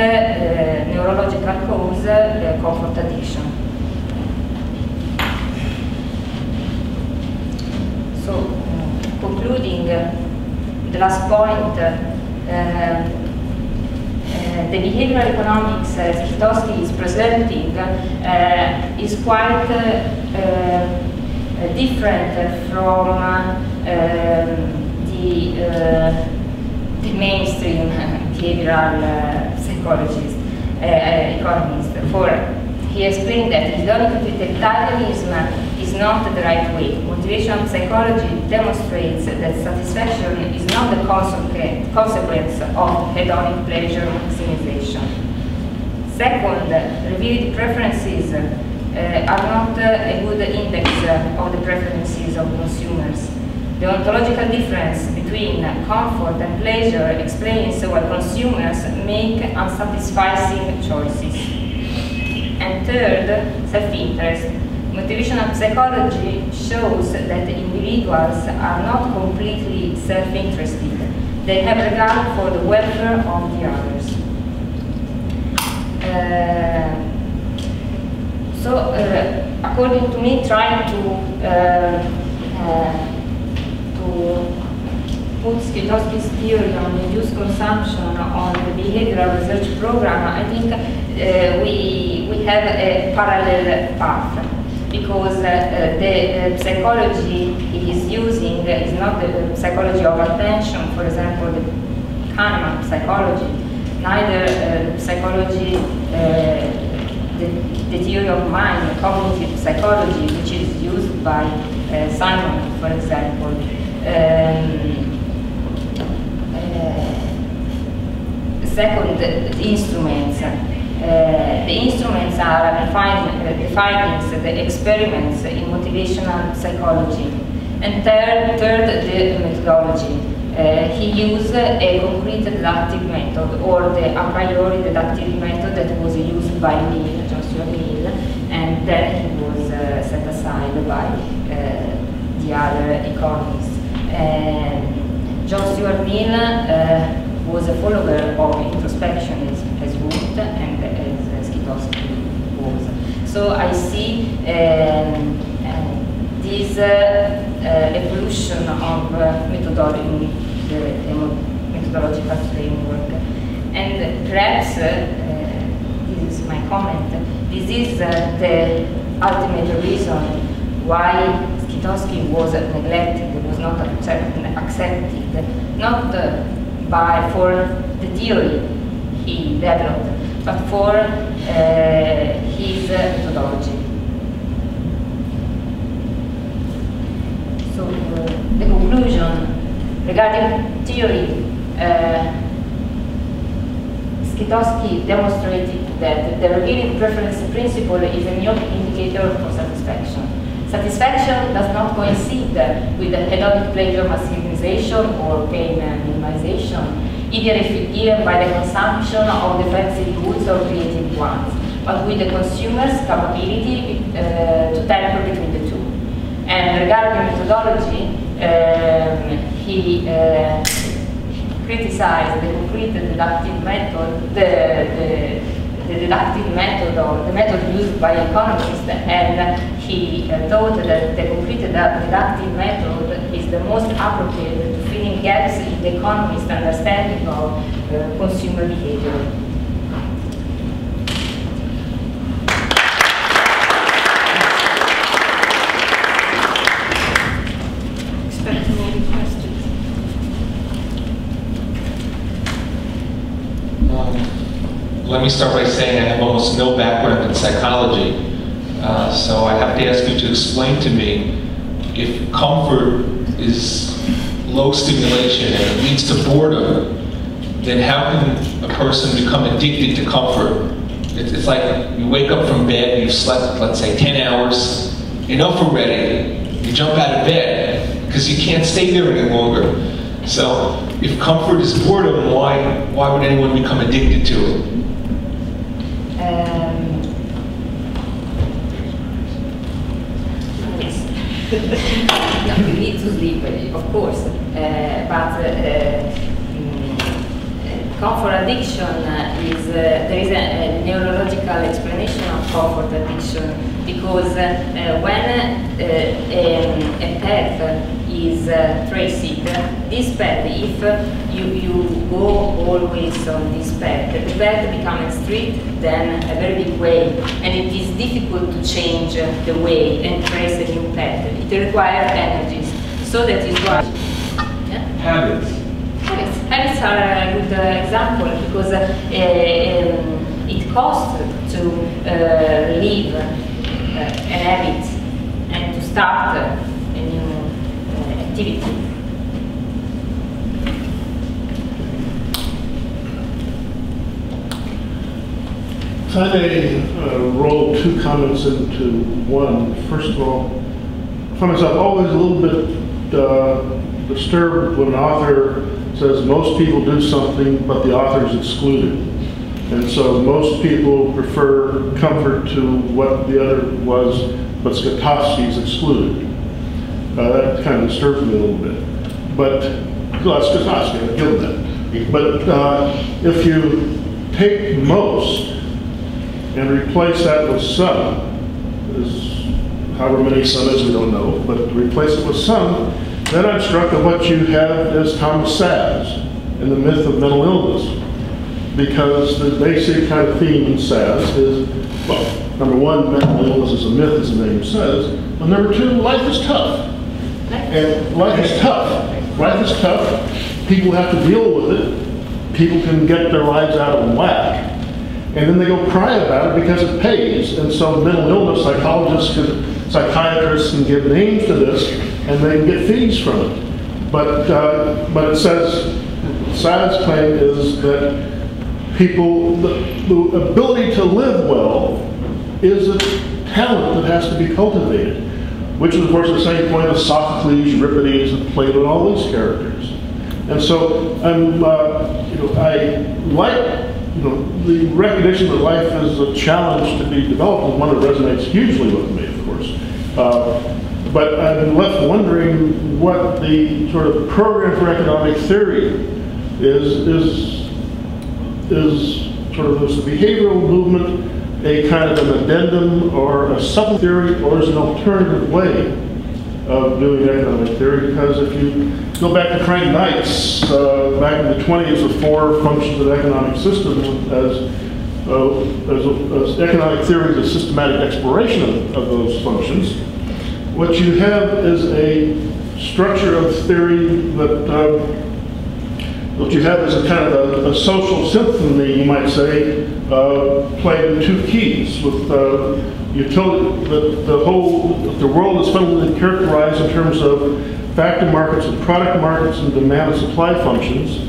neurological cause, comfort addiction. So, concluding the last point, the behavioral economics Skitowski is presenting is quite different from the the mainstream behavioral psychologist, economist. For he explained that hedonic utilitarianism is not the right way. Motivational psychology demonstrates that satisfaction is not the consequence of hedonic pleasure maximization. Second, revealed preferences are not a good index of the preferences of consumers. The ontological difference between comfort and pleasure explains why consumers make unsatisfying choices. And third, self-interest. Motivational psychology shows that individuals are not completely self-interested. They have regard for the welfare of the others. According to me, trying to put Schittowski's theory on induced consumption on the behavioral research program, I think we have a parallel path, because the psychology he is using is not the psychology of attention, for example, the Kahneman psychology, neither psychology, the theory of mind, cognitive psychology, which is used by Simon, for example. Second, the instruments. The instruments are the findings, the experiments in motivational psychology. And third, the methodology. He used a concrete deductive method, or the a priori deductive method that was used by Milan, Joshua Mill, and then he was set aside by the other economists. Joshua Mill was a follower of introspectionism as Wundt and as Schittowski was. So I see this evolution of methodology, the methodological framework. And perhaps, this is my comment, this is the ultimate reason why Schittowski was neglected, was not accepted, not for the theory he developed, but for his methodology. So the conclusion regarding theory, Schittowski demonstrated that the revealing preference principle is a new indicator for satisfaction. Satisfaction does not coincide with the hedonic pleasure maximization or pain minimization, either by the consumption of defensive goods or creative ones, but with the consumer's capability to temper between the two. And regarding methodology, he criticized the concrete deductive method, the deductive method, or the method used by economists, and he thought that the concrete deductive method is the most appropriate to filling gaps in the economist's understanding of consumer behavior. Expecting any questions? Let me start by saying I have almost no background in psychology, so I have to ask you to explain to me, if comfort is low stimulation and it leads to boredom, then how can a person become addicted to comfort? It's like you wake up from bed, you've slept, let's say, 10 hours, enough already, you jump out of bed because you can't stay there any longer. So if comfort is boredom, why would anyone become addicted to it? Yes. No, you need to sleep, of course, but comfort addiction is, there is a neurological explanation of comfort addiction, because when a pet is traced, this pet, if you go always on this pet, the pet becomes strict, then a very big way, and it is difficult to change the way and trace a new pet. It requires energies, so that is why. Yeah? habits. Habits are a good example because it costs to leave an habit and to start a new activity. I roll two comments into one. First of all, I find myself always a little bit disturbed when an author says most people do something, but the author is excluded. And so most people prefer comfort to what the other was, but Skotowski is excluded. That kind of disturbs me a little bit. But, well, Skotowski, I'll give that. But if you take most and replace that with some, is however many some is, we don't know, but replace it with some, then I'm struck at what you have as Thomas Saz in the myth of mental illness. Because the basic kind of theme in Saz is, well, number one, mental illness is a myth, as the name says, but number two, life is tough. And life is tough. Life is tough. People have to deal with it. People can get their lives out of whack. And then they go cry about it because it pays. And so mental illness psychologists and psychiatrists can give names to this, and they can get fees from it. But it says, Sad's claim is that people, the ability to live well is a talent that has to be cultivated, which is, of course, the same point of Sophocles, Euripides, and Plato, and all these characters. And so I like the recognition that life is a challenge to be developed is one that resonates hugely with me, of course. But I'm left wondering what the sort of program for economic theory is sort of this behavioral movement, a kind of an addendum or a supplement theory, or is an alternative way of doing economic theory? Because if you go back to Frank Knight's, back in the 20s, the four functions of the economic system as economic theory is a systematic exploration of those functions. What you have is a structure of theory that what you have is a kind of a social symphony, you might say, played in two keys, with utility. The world is fundamentally characterized in terms of factor markets and product markets and demand and supply functions.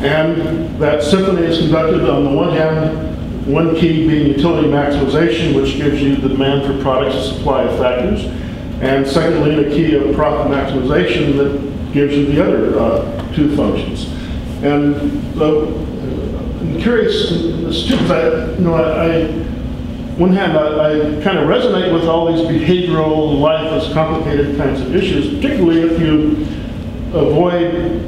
And that symphony is conducted on the one hand, one key being utility maximization, which gives you the demand for products and supply of factors. And secondly, the key of profit maximization that gives you the other two functions. And I'm curious, one hand, I kind of resonate with all these behavioral, life as complicated kinds of issues, particularly if you avoid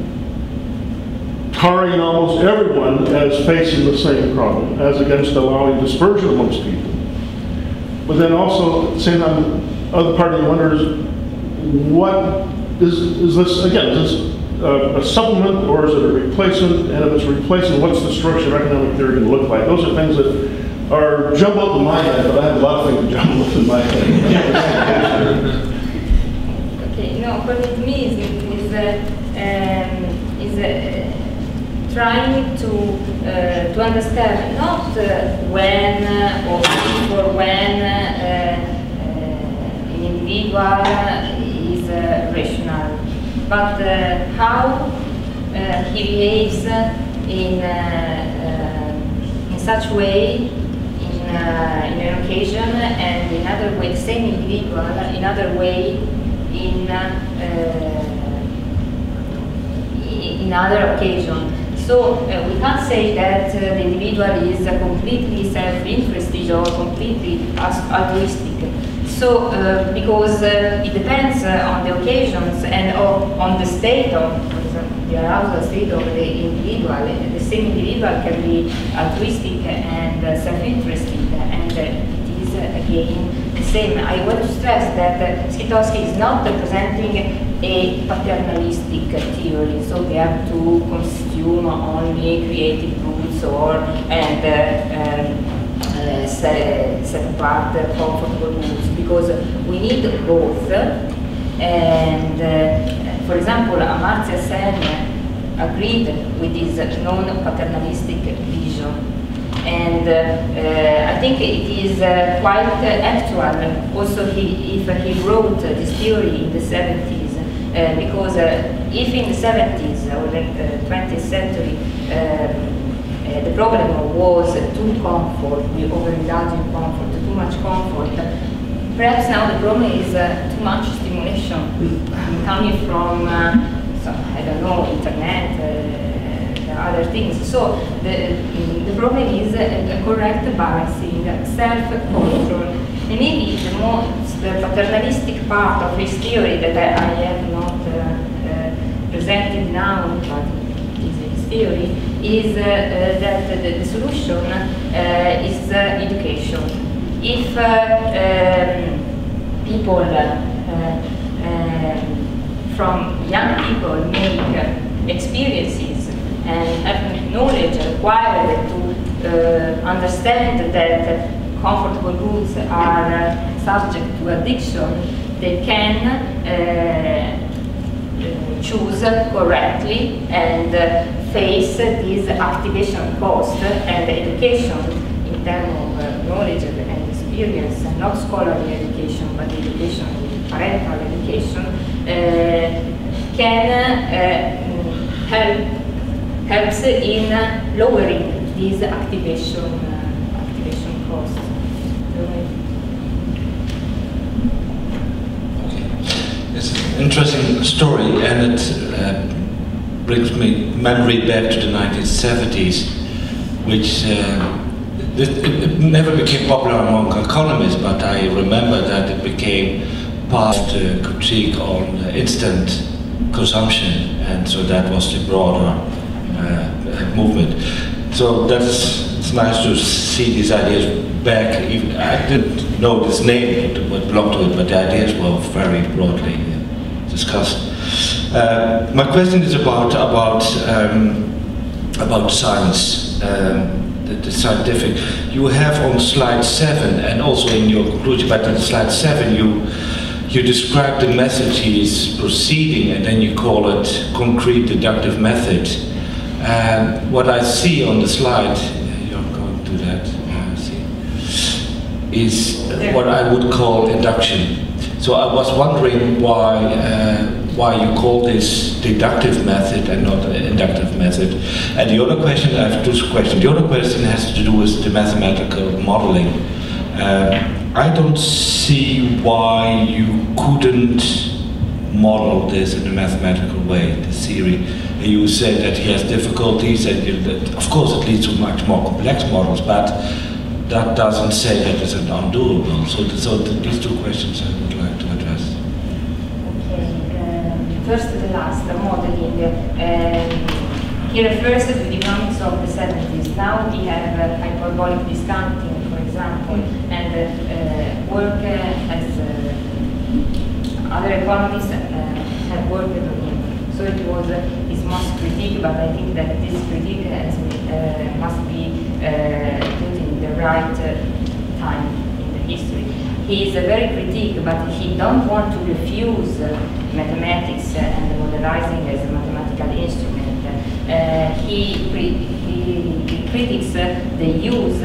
tarring almost everyone as facing the same problem, as against allowing dispersion amongst people. But then also, at the same time, other part of me wonders, what is this, again, is this a supplement or is it a replacement? And if it's a replacement, what's the structure of economic theory going to look like? Those are things that are jumbled up in my head, but I have a lot of things to jumble up in my head. Okay, no, what it means is trying to understand not when or if or when an individual is rational, but how he behaves in such way in an occasion, and in other way, the same individual in other way in other occasion. So we can't say that the individual is completely self-interested or completely altruistic. So because it depends on the occasions and on the state of the arousal state of the individual. The same individual can be altruistic and self-interested, and it is again the same. I want to stress that Skotowski is not presenting a paternalistic theory, so they have to consume only creative goods or set apart comfortable goods, because we need both. And for example, Amartya Sen agreed with this non-paternalistic vision. And I think it is quite actual also if he wrote this theory in the 70s, because if in the 70s or the 20th century the problem was too comfort, we overindulge in comfort, too much comfort, perhaps now the problem is too much stimulation coming from, I don't know, internet, other things. So the problem is a correct balancing, self-control. And maybe the paternalistic part of his theory that I have not presented now, but is his theory, is that the solution is education. If people, from young people, make experiences and have knowledge required to understand that comfortable goods are subject to addiction, they can choose correctly and face this activation cost and education in terms of knowledge and experience, and not scholarly education, but education, parental education, can helps in lowering these activation costs. It's an interesting story, and it brings me memory back to the 1970s, which it never became popular among economists, but I remember that it became part of the critique on instant consumption, and so that was the broader movement. So it's nice to see these ideas back. I didn't know this name would belong to it, but the ideas were very broadly discussed. My question is about science, the scientific. You have on slide 7, and also in your conclusion, but on slide 7 you describe the method he's proceeding, and then you call it concrete deductive method. What I see on the slide, you're going to that, is what I would call induction. So I was wondering why you call this deductive method and not inductive method. And the other question, I have two questions. The other question has to do with the mathematical modeling. I don't see why you couldn't model this in a mathematical way, the theory. You said that he has difficulties, and that, of course, it leads to much more complex models, but that doesn't say that it's undoable. So these two questions I would like to address. Okay, first to the last, the modeling. He refers to the economics of the 70s. Now we have hyperbolic discounting, for example, and work as other economists have worked on it. So it was his most critique, but I think that this critique must be put in the right time in the history. He is a very critique, but he don't want to refuse mathematics and modelizing as a mathematical instrument. He critiques the use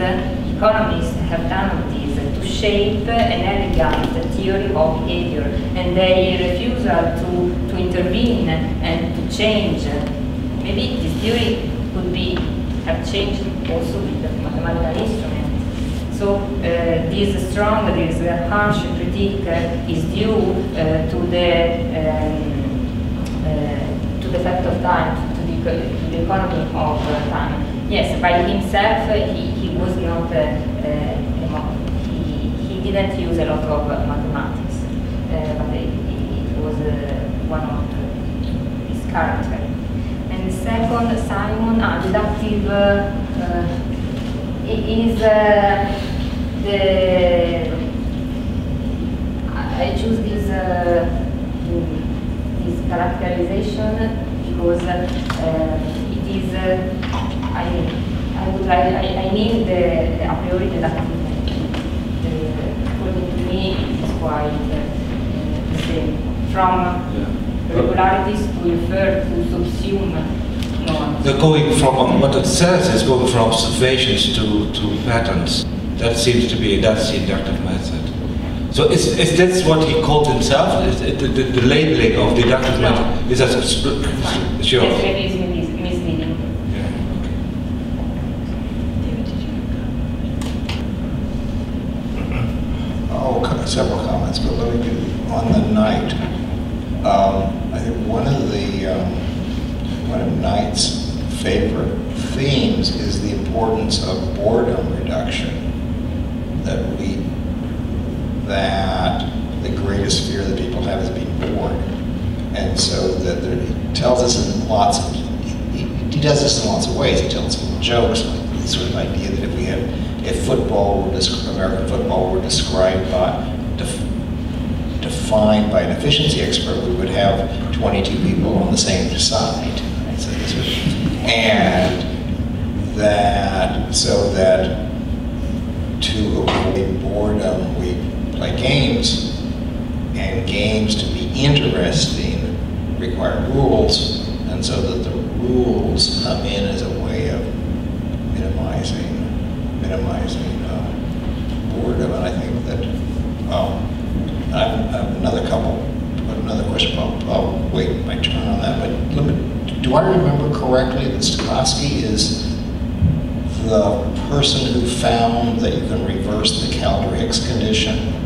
economists have done of this to shape an elegant theory of behavior, and their refusal to intervene and to change. Maybe this theory could have changed also with the mathematical instrument. So this harsh critique is due to the fact of time, to the economy of time. Yes, by himself he was not he didn't use a lot of mathematics, but it was one of his character. And the second, Simon, deductive is I choose this characterization because it is I need the a priori deductive. According to me, it is quite the same. From regularities to refer to subsume norms. They're going from, what it says is going from observations to patterns. That seems to be, that's the inductive method. So is that what he called himself? Is it the labeling of the inductive method? Is that sure? Yes, maybe it's misleading. Yeah, Oh, several comments, but let me do on the night. I think one of Knight's favorite themes is the importance of boredom reduction. That the greatest fear that people have is being bored, and so that he tells us in lots of he does this in lots of ways. He tells little jokes, like the sort of idea that if American football were defined by an efficiency expert, we would have 22 people on the same side. Right? So that to avoid boredom, we play games, and games to be interesting require rules, and so that the rules come in as a way of minimizing boredom. And I think that I have another question. I'll wait my turn on that. But do I remember correctly that Stokowski is the person who found that you can reverse the Kaldor-Hicks condition?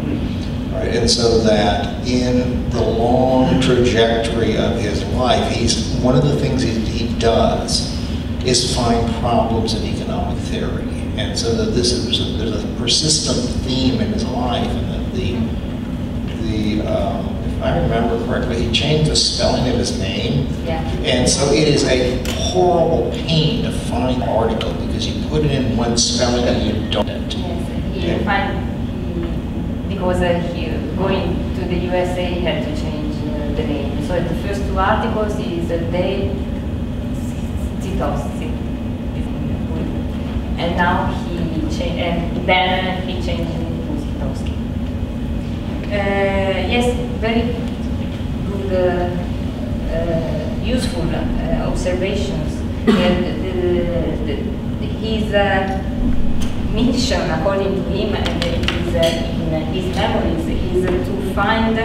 Right, and so that in the long trajectory of his life, one of the things he does is find problems in economic theory, and so that there's a persistent theme in his life, and that if I remember correctly, he changed the spelling of his name, and so it is a horrible pain to find an article because you put it in one spelling and you don't. Yes, because he going to the USA, he had to change the name. So the first two articles is they Zitowski, and now he changed, and then he changed it to Zitowski. Yes, very good, useful observations. His mission, according to him, and in his memories, is to find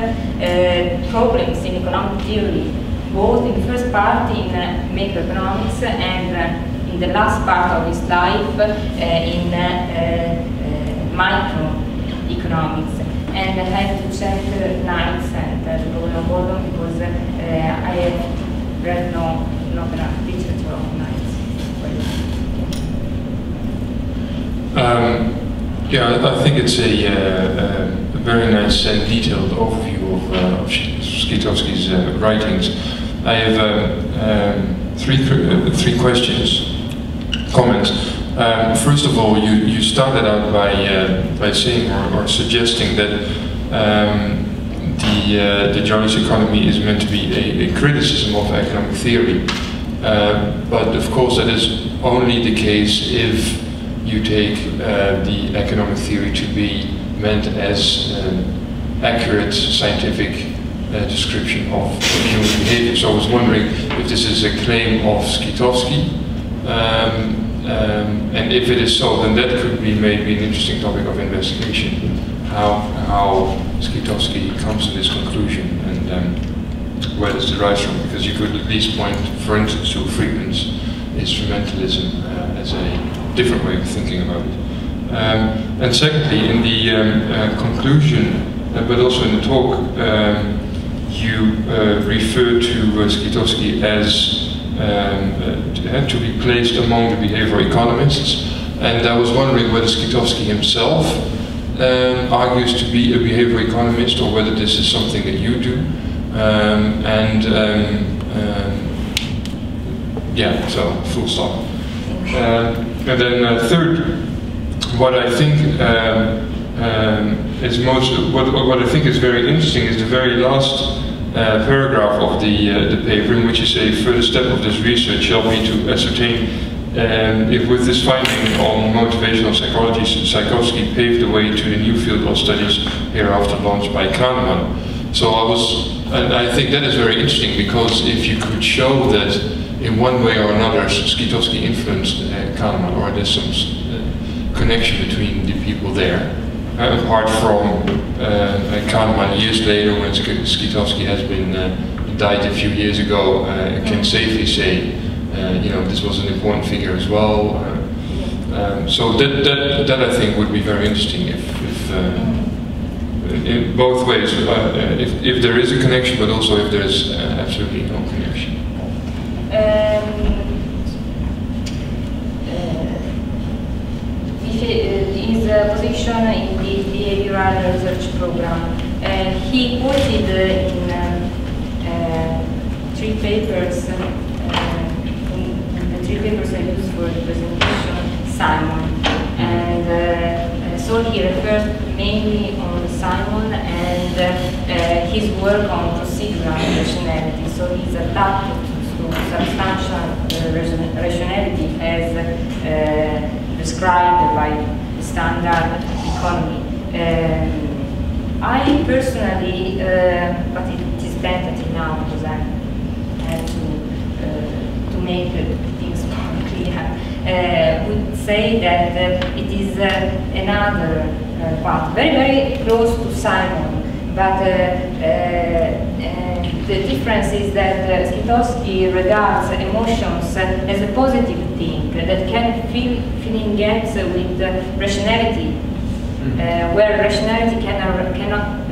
problems in economic theory, both in the first part in macroeconomics and in the last part of his life in microeconomics. And I had to check Knight's and Gordon because I have read not enough literature of Knight's. Yeah, I think it's a very nice and detailed overview of Skitowski's writings. I have three comments. First of all, you started out by saying or suggesting that the Jones economy is meant to be a criticism of economic theory, but of course that is only the case if you take the economic theory to be meant as accurate scientific description of human behavior. So I was wondering if this is a claim of Skitowski, and if it is so, then that could be maybe an interesting topic of investigation, how Skitowski comes to this conclusion and where this derives from, because you could at least point, for instance, to Friedman's instrumentalism as a different way of thinking about it. And secondly, in the conclusion, but also in the talk, you refer to Skitowski as to be placed among the behavioral economists, and I was wondering whether Skitowski himself argues to be a behavioral economist, or whether this is something that you do. Yeah, so full stop. And then third, what I think what I think is very interesting is the very last paragraph of the paper, in which you say, further step of this research shall be to ascertain if with this finding on motivational psychology, Skitowski paved the way to the new field of studies hereafter launched by Kahneman. So I was And I think that is very interesting, because if you could show that in one way or another Skytowski influenced Kahneman, or there's some connection between the people there, apart from Kahneman years later, when Skytowski has been died a few years ago, can safely say, this was an important figure as well. So that I think would be very interesting if in both ways, if there is a connection, but also if there is absolutely no connection. His position in the behavioral research program, he quoted in 3 papers, in the 3 papers I used for the presentation, Simon, and so he referred mainly on Simon and his work on procedural rationality. So he's adapted to substantial rationality as described by the standard economy. I personally, but it is tentative now because I have to make things more clear, would say that it is another part, very, very close to Simon, but the difference is that Skytowski regards emotions as a positive thing that can fill in gaps with when where rationality cannot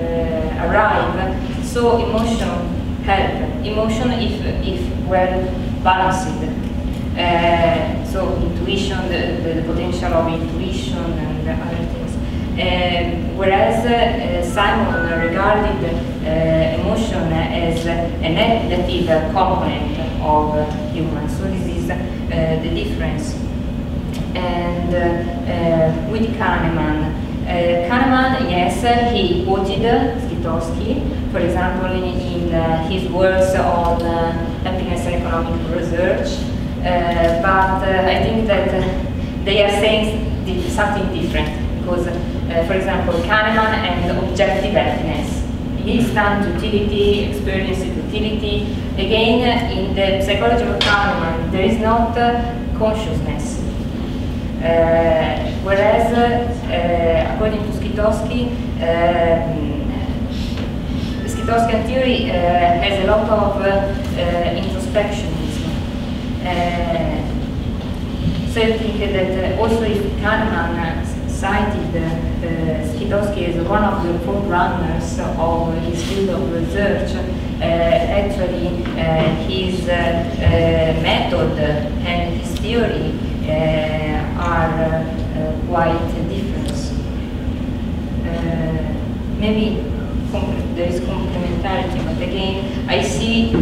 arrive. So emotion help. Emotion if well balanced. So intuition, the potential of intuition and other things. Whereas Simon regarded emotion as a negative component of humans. So this is the difference. And with Kahneman, yes, he quoted Skytowski, for example, in his works on happiness and economic research. But I think that they are saying something different, because, for example, Kahneman and objective happiness. He stands utility, experience utility. Again, in the psychology of Kahneman, there is not consciousness. Whereas, according to Skytowski, the Skytowskian theory has a lot of introspectionism. So I think that also if Kahneman cited Skytowski as one of the forerunners of his field of research, actually his method and his theory are quite different. Maybe there is complementarity, but again, I see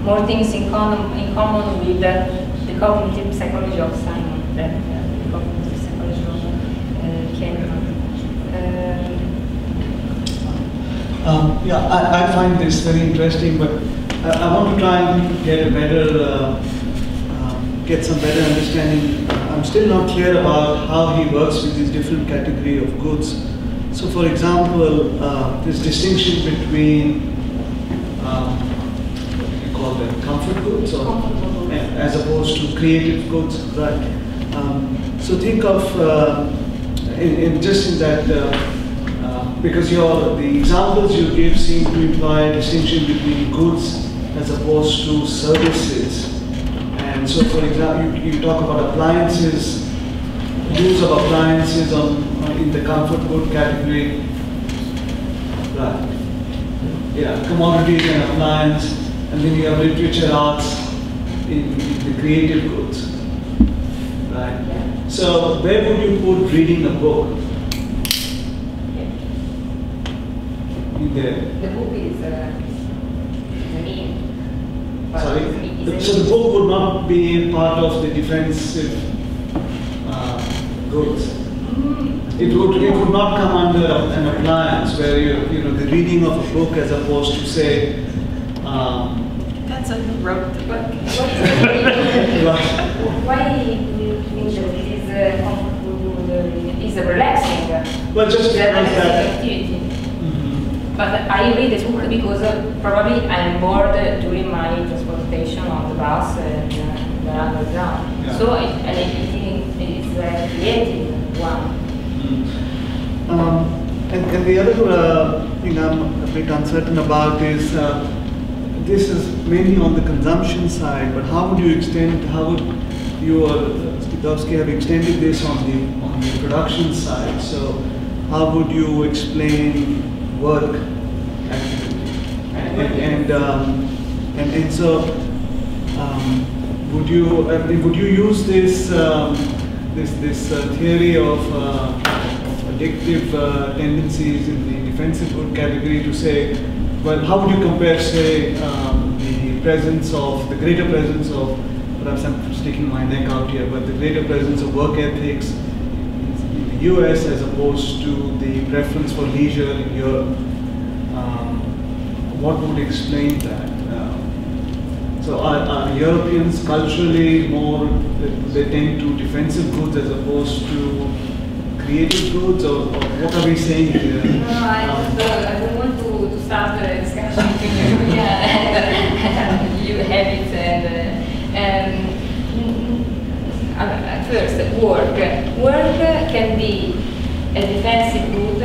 more things in common with the cognitive psychology of Simon than the cognitive psychology of Kahneman. I find this very interesting, but I want to try and get some better understanding. I'm still not clear about how he works with these different category of goods. So, for example, this distinction between what you call them, comfort goods, or as opposed to creative goods, right? So think of just in that, because the examples you give seem to imply a distinction between goods as opposed to services. And so, for example, you talk about appliances, use of appliances in the comfort good category, right? Yeah, commodities and appliance, and then you have literature, arts in the creative goods, right? So, where would you put reading a book? In there. The book is the mean. Sorry? So the book would not be part of the defensive goods. It would not come under an appliance where the reading of a book as opposed to say. That's who wrote the book. Why do you think that it is comfortable? Is relaxing? Well, just because activity. But I read the book because probably I'm bored during my transportation on the bus and the underground. Yeah. So I think it's a creative one. And the other thing I'm a bit uncertain about is this is mainly on the consumption side, but how would you extend, how would you or Skidowski have extended this on the production side? So how would you explain work activity? And so would you use this theory of addictive tendencies in the defensive good category to say, well, how would you compare, say, the greater presence of, perhaps I'm sticking my neck out here, but the greater presence of work ethics in the US as opposed to the preference for leisure in Europe? What would explain that? So are Europeans culturally more, they tend to defensive goods as opposed to creative goods, or what are we saying here? No, I don't want to start a discussion between you and you habits and first, work. Work can be a defensive good,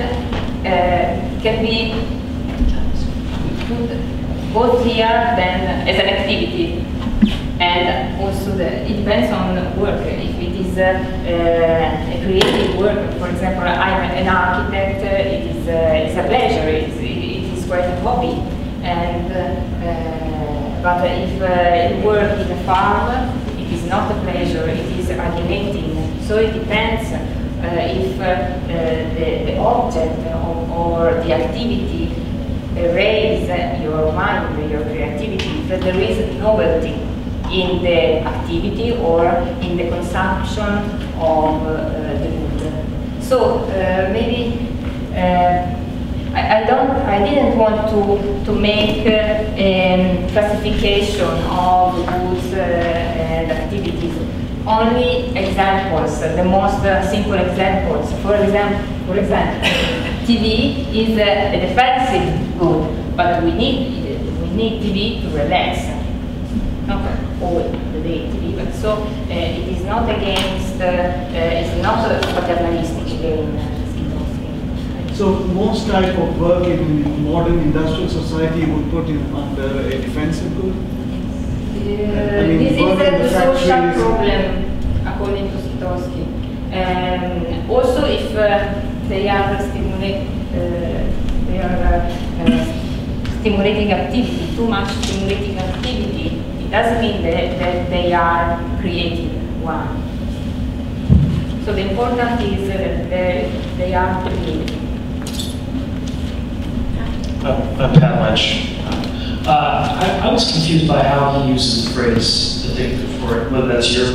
can be good both here then as an activity, and also it depends on work. If it is a creative work, for example, I'm an architect, it's a pleasure, it is quite a hobby. And but if you work in a farm, it is not a pleasure, it is alienating. So it depends if the object or the activity raise your mind, your creativity, if there is novelty in the activity or in the consumption of the good. So maybe I didn't want to make classification of goods and activities. Only examples, the most simple examples. For example, TV is a defensive good, but we need TV to relax. Not all the day TV, but so it is not against, it's not a paternalistic again. So most type of work in modern industrial society would put in under a defensive good? This is the social problem, according to Skidowski. Also, if they are stimulating activity, too much stimulating activity, it doesn't mean that they are creative one. So the important is that they are creative. I'm Pat Lynch. I was confused by how he uses the phrase addictive for it, whether that's your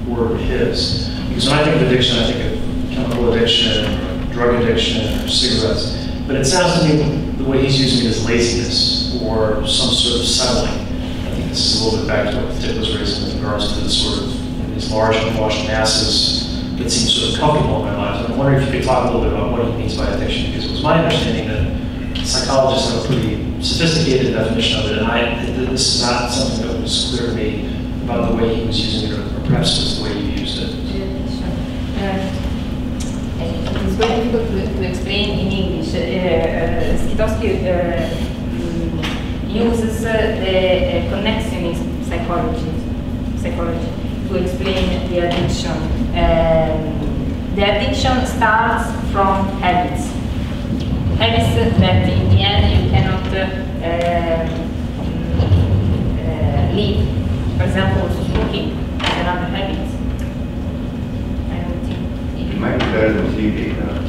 word or his. Because when I think of addiction, I think of chemical addiction, or drug addiction, or cigarettes. But it sounds to me the way he's using it is laziness or some sort of settling. I think this is a little bit back to what Tip was raising with regards to the sort of these large unwashed masses that seem sort of comfortable in their lives. And I'm wondering if you could talk a little bit about what he means by addiction, because it was my understanding that psychologists have a pretty sophisticated definition of it, and this is not something that was clear to me about the way he was using it, or perhaps it was the way you used it. It is very difficult to explain in English. Skidowski uses the connectionist psychology to explain the addiction. The addiction starts from habits. Habits that in the end you cannot leave. For example, smoking is another habit. I don't think It might be better than TV, though.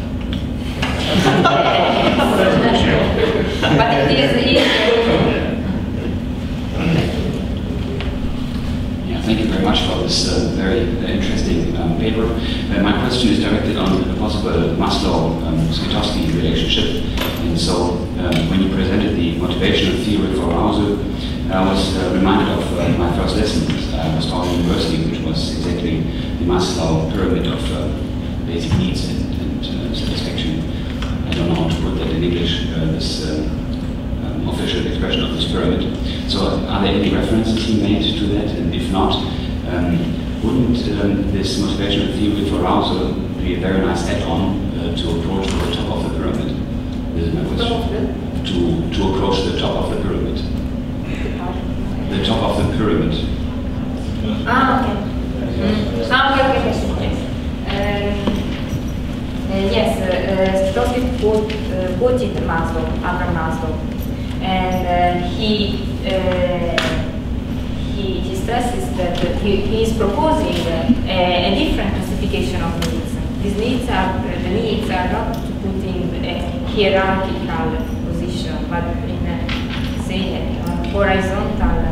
but it is Thank you very much for this very interesting paper. My question is directed on a possible Maslow-Skidowski relationship. And so, when you presented the motivational theory for arousal, I was reminded of my first lesson I was taught at university, which was exactly the Maslow pyramid of basic needs and satisfaction. I don't know how to put that in English, this official expression of this pyramid. So are there any references he made to that? And if not, wouldn't this motivational theory for arousal be a very nice add-on to approach the top of the pyramid? This is my question. To approach the top of the pyramid. The top of the pyramid. Okay. Yes, Skidowski quoted Maslow, Abraham Maslow, and he stresses that he is proposing a different classification of needs. These needs are not put in a hierarchical position, but in a horizontal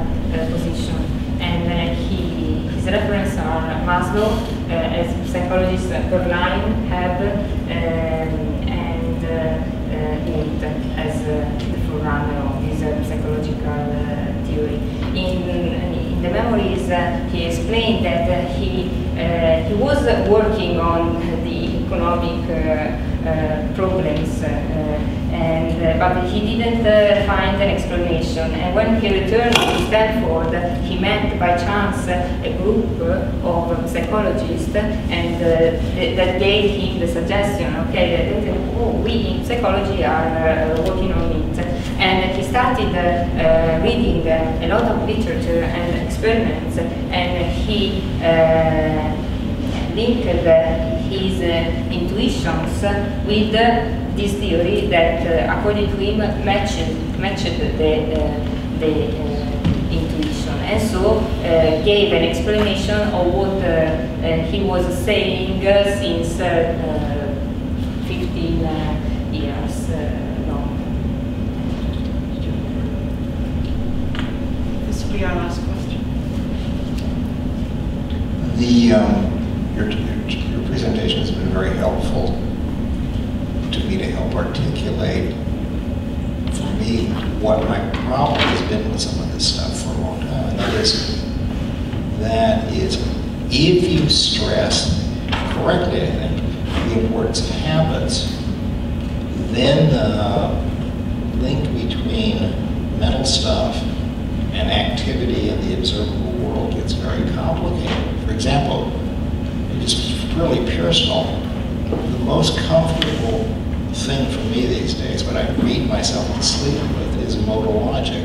position. And his references are Maslow, as psychologist Berline, Hebb, and Wundt as the forerunner of his psychological theory. In the memories, he explained that he was working on the economic problems, but he didn't find an explanation. And when he returned to Stanford, he met by chance a group of psychologists, and that gave him the suggestion, okay, we in psychology are working on it. And he started reading a lot of literature and experiments, and he linked his intuitions with this theory that, according to him, matched the intuition, and so gave an explanation of what he was saying since 15 years long. This will be our last question. Your presentation has been very helpful to me to help articulate for me what my problem has been with some of this stuff for a long time. And that is if you stress correctly, I think, the importance of habits, then the link between mental stuff and activity in the observable world gets very complicated. For example, just really personal, the most comfortable thing for me these days, what I read myself to sleep with, is modal logic.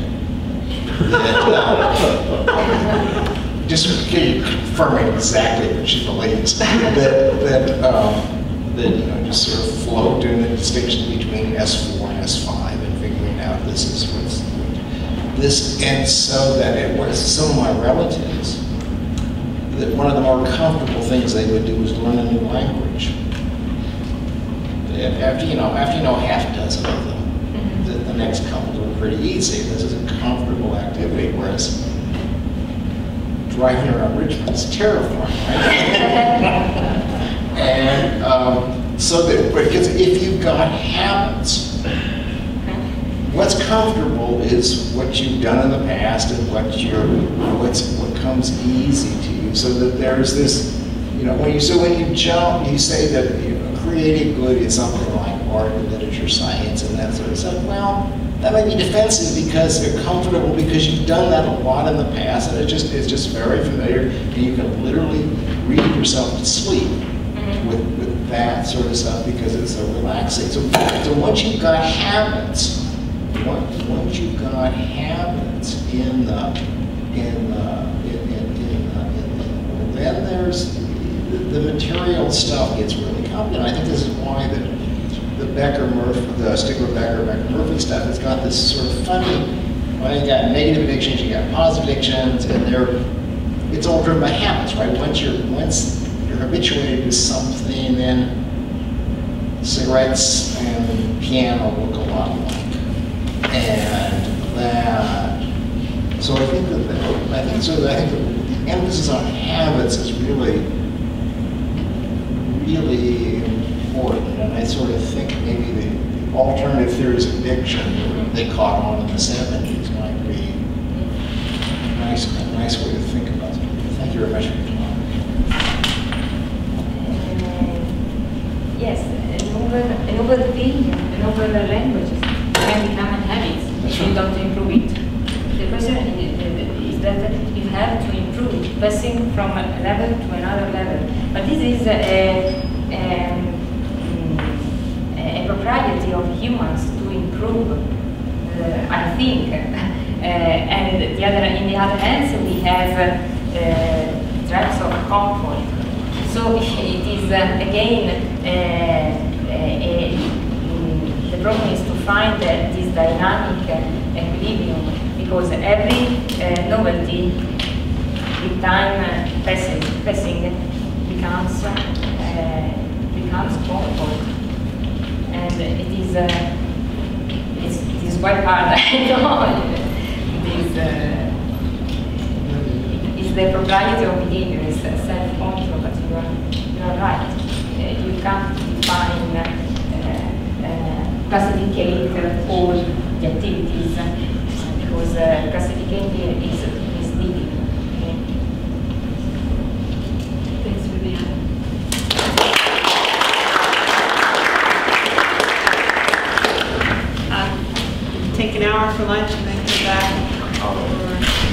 Just confirming exactly what she believes. that just sort of flow doing the distinction between S4 and S5 and figuring out this is what's this, and so that it was some of my relatives, that one of the more comfortable things they would do was learn a new language. After you know half a dozen of them, the next couple are pretty easy. This is a comfortable activity, whereas driving around Richmond is terrifying, right? And so that, because if you've got habits, what's comfortable is what you've done in the past and what comes easy to you. So that there's this, when you jump, you say that creative good is something like art, literature, science, and that sort of stuff. Well, that might be defensive because they're comfortable, because you've done that a lot in the past, and it's just very familiar, and you can literally read yourself to sleep with that sort of stuff because it's so relaxing. So once you've got habits, then there's the material stuff gets really complicated. I think this is why the Stigler-Becker-Murphy stuff has got this sort of funny. Well, you got negative addictions, you got positive addictions, and it's all driven by habits, right? Once you're habituated to something, then cigarettes and piano look a lot alike. And that, so I think that the emphasis on habits is really, really important. And I sort of think maybe the alternative theories of addiction they caught on in the 70s might be a nice way to think about it. Thank you very much for your time. Yes, novel thing, a novel language can become a habit if you don't improve it. The question is that you have to improve, passing from a level to another level. But this is a propriety of humans to improve, I think. And in the other hand, we have drugs of comfort. So it is again the problem is to find this dynamic equilibrium, because every novelty with time passing becomes comfort, and it is quite hard. I know. It's the propriety of behavior, it's self-control, but you are right. You can't define, classificate all the activities, because classificating is difficult. Okay? Thanks, Vivianna. Take an hour for lunch and then come back.